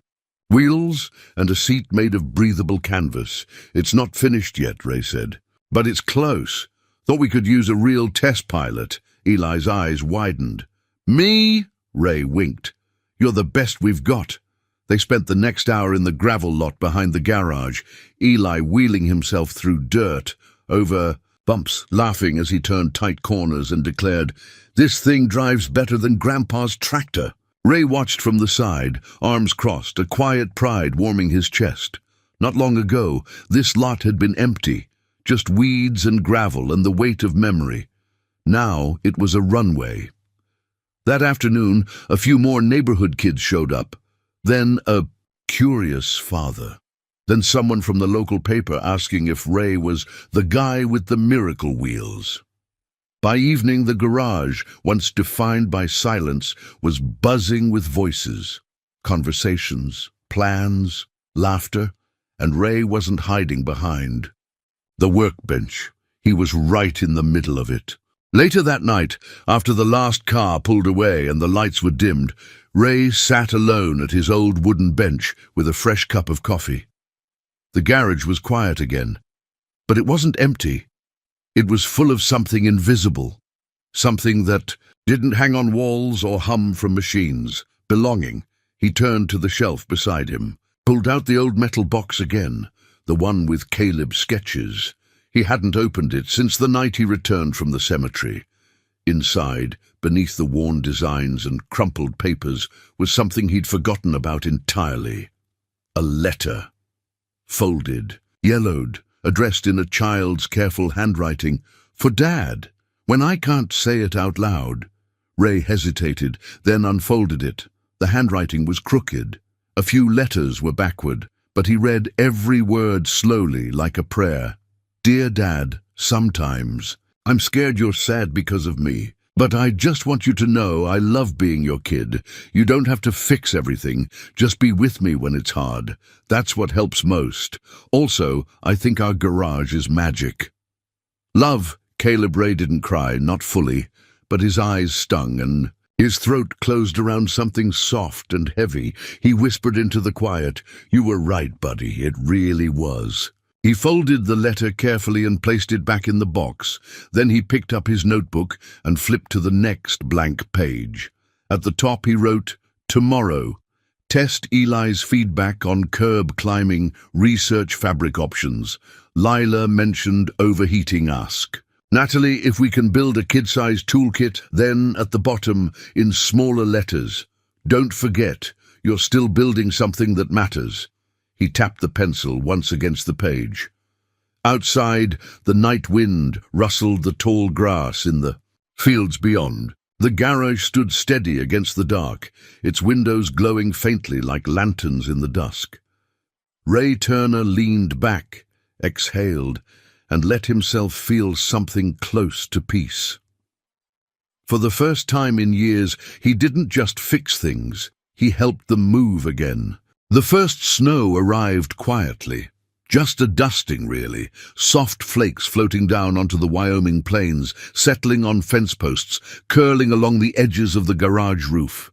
Wheels and a seat made of breathable canvas. "It's not finished yet," Ray said, "but it's close. Thought we could use a real test pilot." Eli's eyes widened. "Me?" Ray winked. "You're the best we've got." They spent the next hour in the gravel lot behind the garage, Eli wheeling himself through dirt, over bumps, laughing as he turned tight corners and declared, "This thing drives better than Grandpa's tractor." Ray watched from the side, arms crossed, a quiet pride warming his chest. Not long ago, this lot had been empty, just weeds and gravel and the weight of memory. Now it was a runway. That afternoon, a few more neighborhood kids showed up. Then a curious father. Then someone from the local paper asking if Ray was the guy with the miracle wheels. By evening, the garage, once defined by silence, was buzzing with voices, conversations, plans, laughter, and Ray wasn't hiding behind the workbench. He was right in the middle of it. Later that night, after the last car pulled away and the lights were dimmed, Ray sat alone at his old wooden bench with a fresh cup of coffee. The garage was quiet again, but it wasn't empty. It was full of something invisible, something that didn't hang on walls or hum from machines. Belonging. He turned to the shelf beside him, pulled out the old metal box again, the one with Caleb's sketches. He hadn't opened it since the night he returned from the cemetery. Inside, beneath the worn designs and crumpled papers, was something he'd forgotten about entirely. A letter. Folded, yellowed, addressed in a child's careful handwriting. "For Dad, when I can't say it out loud." Ray hesitated, then unfolded it. The handwriting was crooked. A few letters were backward, but he read every word slowly, like a prayer. "Dear Dad, sometimes I'm scared you're sad because of me. But I just want you to know I love being your kid. You don't have to fix everything. Just be with me when it's hard. That's what helps most. Also, I think our garage is magic." Love. Caleb Ray didn't cry, not fully, but his eyes stung and his throat closed around something soft and heavy. He whispered into the quiet, "You were right, buddy. It really was." He folded the letter carefully and placed it back in the box. Then he picked up his notebook and flipped to the next blank page. At the top he wrote, "Tomorrow. Test Eli's feedback on curb climbing, research fabric options. Lila mentioned overheating ask. Natalie, if we can build a kid-sized toolkit." Then at the bottom, in smaller letters, "Don't forget, you're still building something that matters." He tapped the pencil once against the page. Outside, the night wind rustled the tall grass in the fields beyond. The garage stood steady against the dark, its windows glowing faintly like lanterns in the dusk. Ray Turner leaned back, exhaled, and let himself feel something close to peace. For the first time in years, he didn't just fix things, he helped them move again. The first snow arrived quietly. Just a dusting, really, soft flakes floating down onto the Wyoming plains, settling on fence posts, curling along the edges of the garage roof.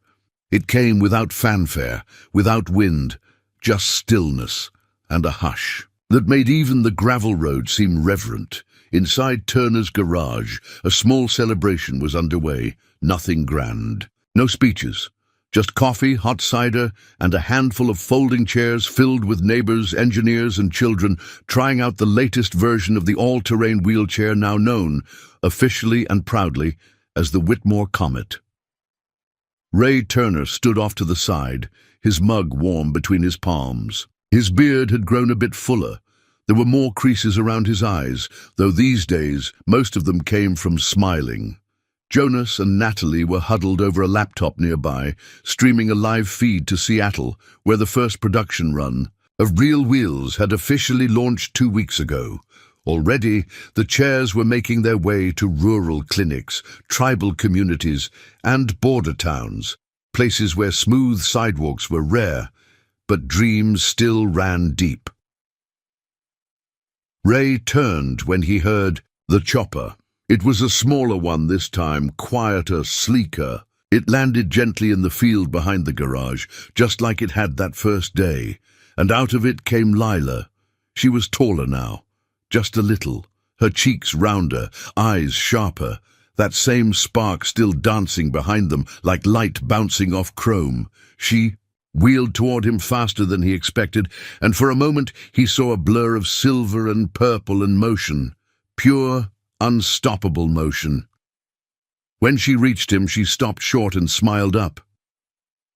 It came without fanfare, without wind, just stillness and a hush that made even the gravel road seem reverent. Inside Turner's garage, a small celebration was underway, nothing grand. No speeches. Just coffee, hot cider, and a handful of folding chairs filled with neighbors, engineers, and children trying out the latest version of the all-terrain wheelchair now known, officially and proudly, as the Whitmore Comet. Ray Turner stood off to the side, his mug warm between his palms. His beard had grown a bit fuller. There were more creases around his eyes, though these days most of them came from smiling. Jonas and Natalie were huddled over a laptop nearby, streaming a live feed to Seattle, where the first production run of Real Wheels had officially launched 2 weeks ago. Already, the chairs were making their way to rural clinics, tribal communities, and border towns, places where smooth sidewalks were rare, but dreams still ran deep. Ray turned when he heard the chopper. It was a smaller one this time, quieter, sleeker. It landed gently in the field behind the garage, just like it had that first day, and out of it came Lila. She was taller now, just a little, her cheeks rounder, eyes sharper, that same spark still dancing behind them like light bouncing off chrome. She wheeled toward him faster than he expected, and for a moment he saw a blur of silver and purple and motion, pure, unstoppable motion. When she reached him, she stopped short and smiled up.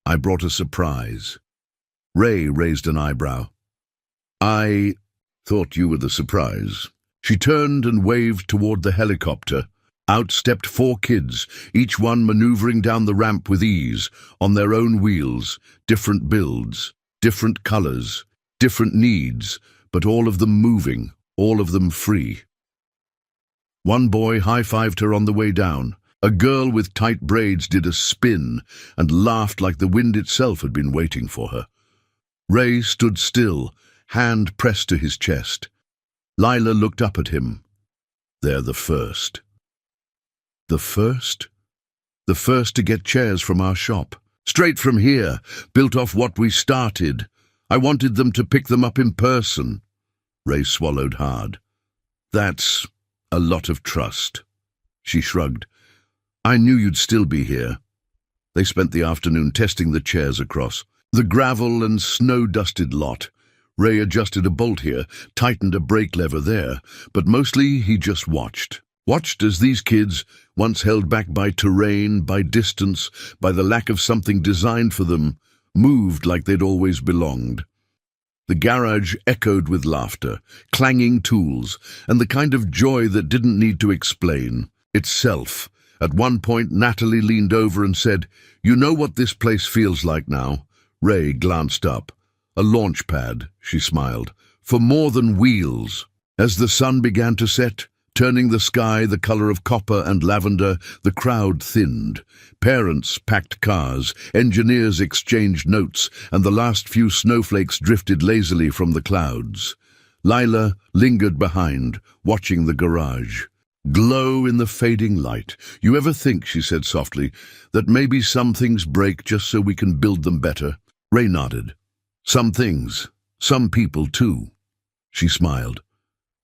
"I brought a surprise." Ray raised an eyebrow. "I thought you were the surprise." She turned and waved toward the helicopter. Out stepped 4 kids, each one maneuvering down the ramp with ease, on their own wheels, different builds, different colors, different needs, but all of them moving, all of them free. One boy high-fived her on the way down. A girl with tight braids did a spin and laughed like the wind itself had been waiting for her. Ray stood still, hand pressed to his chest. Lila looked up at him. "They're the first." "The first?" "The first to get chairs from our shop. Straight from here, built off what we started. I wanted them to pick them up in person." Ray swallowed hard. "That's a lot of trust." She shrugged. "I knew you'd still be here." They spent the afternoon testing the chairs across the gravel and snow-dusted lot. Ray adjusted a bolt here, tightened a brake lever there, but mostly he just watched. Watched as these kids, once held back by terrain, by distance, by the lack of something designed for them, moved like they'd always belonged. The garage echoed with laughter, clanging tools, and the kind of joy that didn't need to explain itself. At one point, Natalie leaned over and said, "You know what this place feels like now?" Ray glanced up. "A launch pad," she smiled, "for more than wheels." As the sun began to set, turning the sky the color of copper and lavender, the crowd thinned. Parents packed cars, engineers exchanged notes, and the last few snowflakes drifted lazily from the clouds. Lila lingered behind, watching the garage glow in the fading light. "You ever think," she said softly, "that maybe some things break just so we can build them better?" Ray nodded. "Some things, some people too." She smiled.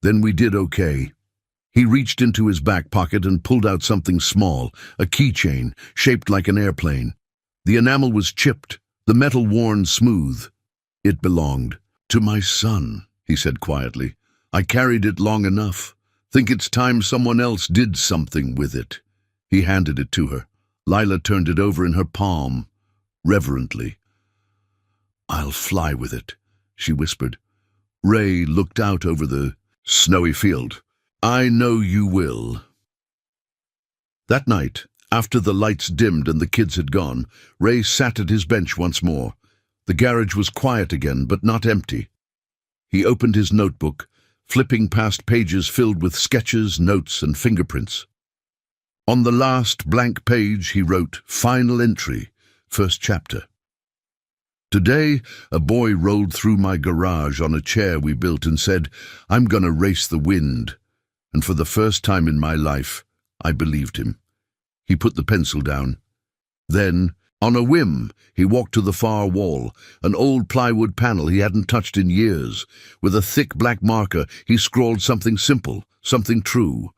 "Then we did okay." He reached into his back pocket and pulled out something small, a keychain, shaped like an airplane. The enamel was chipped, the metal worn smooth. "It belonged to my son," he said quietly. "I carried it long enough. Think it's time someone else did something with it." He handed it to her. Lila turned it over in her palm, reverently. "I'll fly with it," she whispered. Ray looked out over the snowy field. "I know you will." That night, after the lights dimmed and the kids had gone, Ray sat at his bench once more. The garage was quiet again, but not empty. He opened his notebook, flipping past pages filled with sketches, notes, and fingerprints. On the last blank page he wrote, "Final entry, first chapter." Today, a boy rolled through my garage on a chair we built and said, "I'm gonna race the wind." And for the first time in my life, I believed him. He put the pencil down. Then, on a whim, he walked to the far wall, an old plywood panel he hadn't touched in years. With a thick black marker, he scrawled something simple, something true.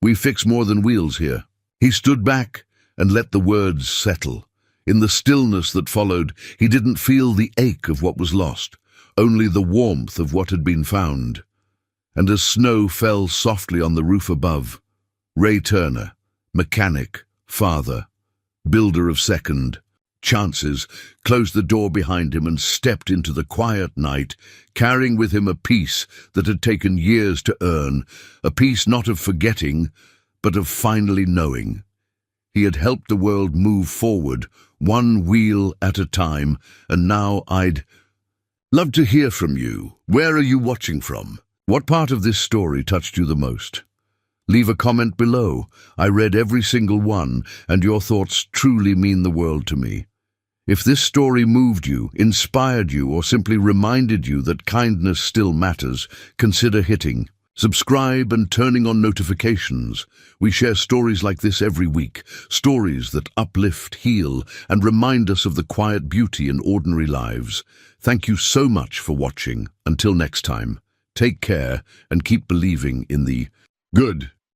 "We fix more than wheels here." He stood back and let the words settle. In the stillness that followed, he didn't feel the ache of what was lost, only the warmth of what had been found. And as snow fell softly on the roof above, Ray Turner, mechanic, father, builder of second chances, closed the door behind him and stepped into the quiet night, carrying with him a peace that had taken years to earn, a peace not of forgetting, but of finally knowing. He had helped the world move forward, one wheel at a time, and now I'd love to hear from you. Where are you watching from? What part of this story touched you the most? Leave a comment below. I read every single one, and your thoughts truly mean the world to me. If this story moved you, inspired you, or simply reminded you that kindness still matters, consider hitting subscribe and turning on notifications. We share stories like this every week, stories that uplift, heal, and remind us of the quiet beauty in ordinary lives. Thank you so much for watching. Until next time, take care and keep believing in the good.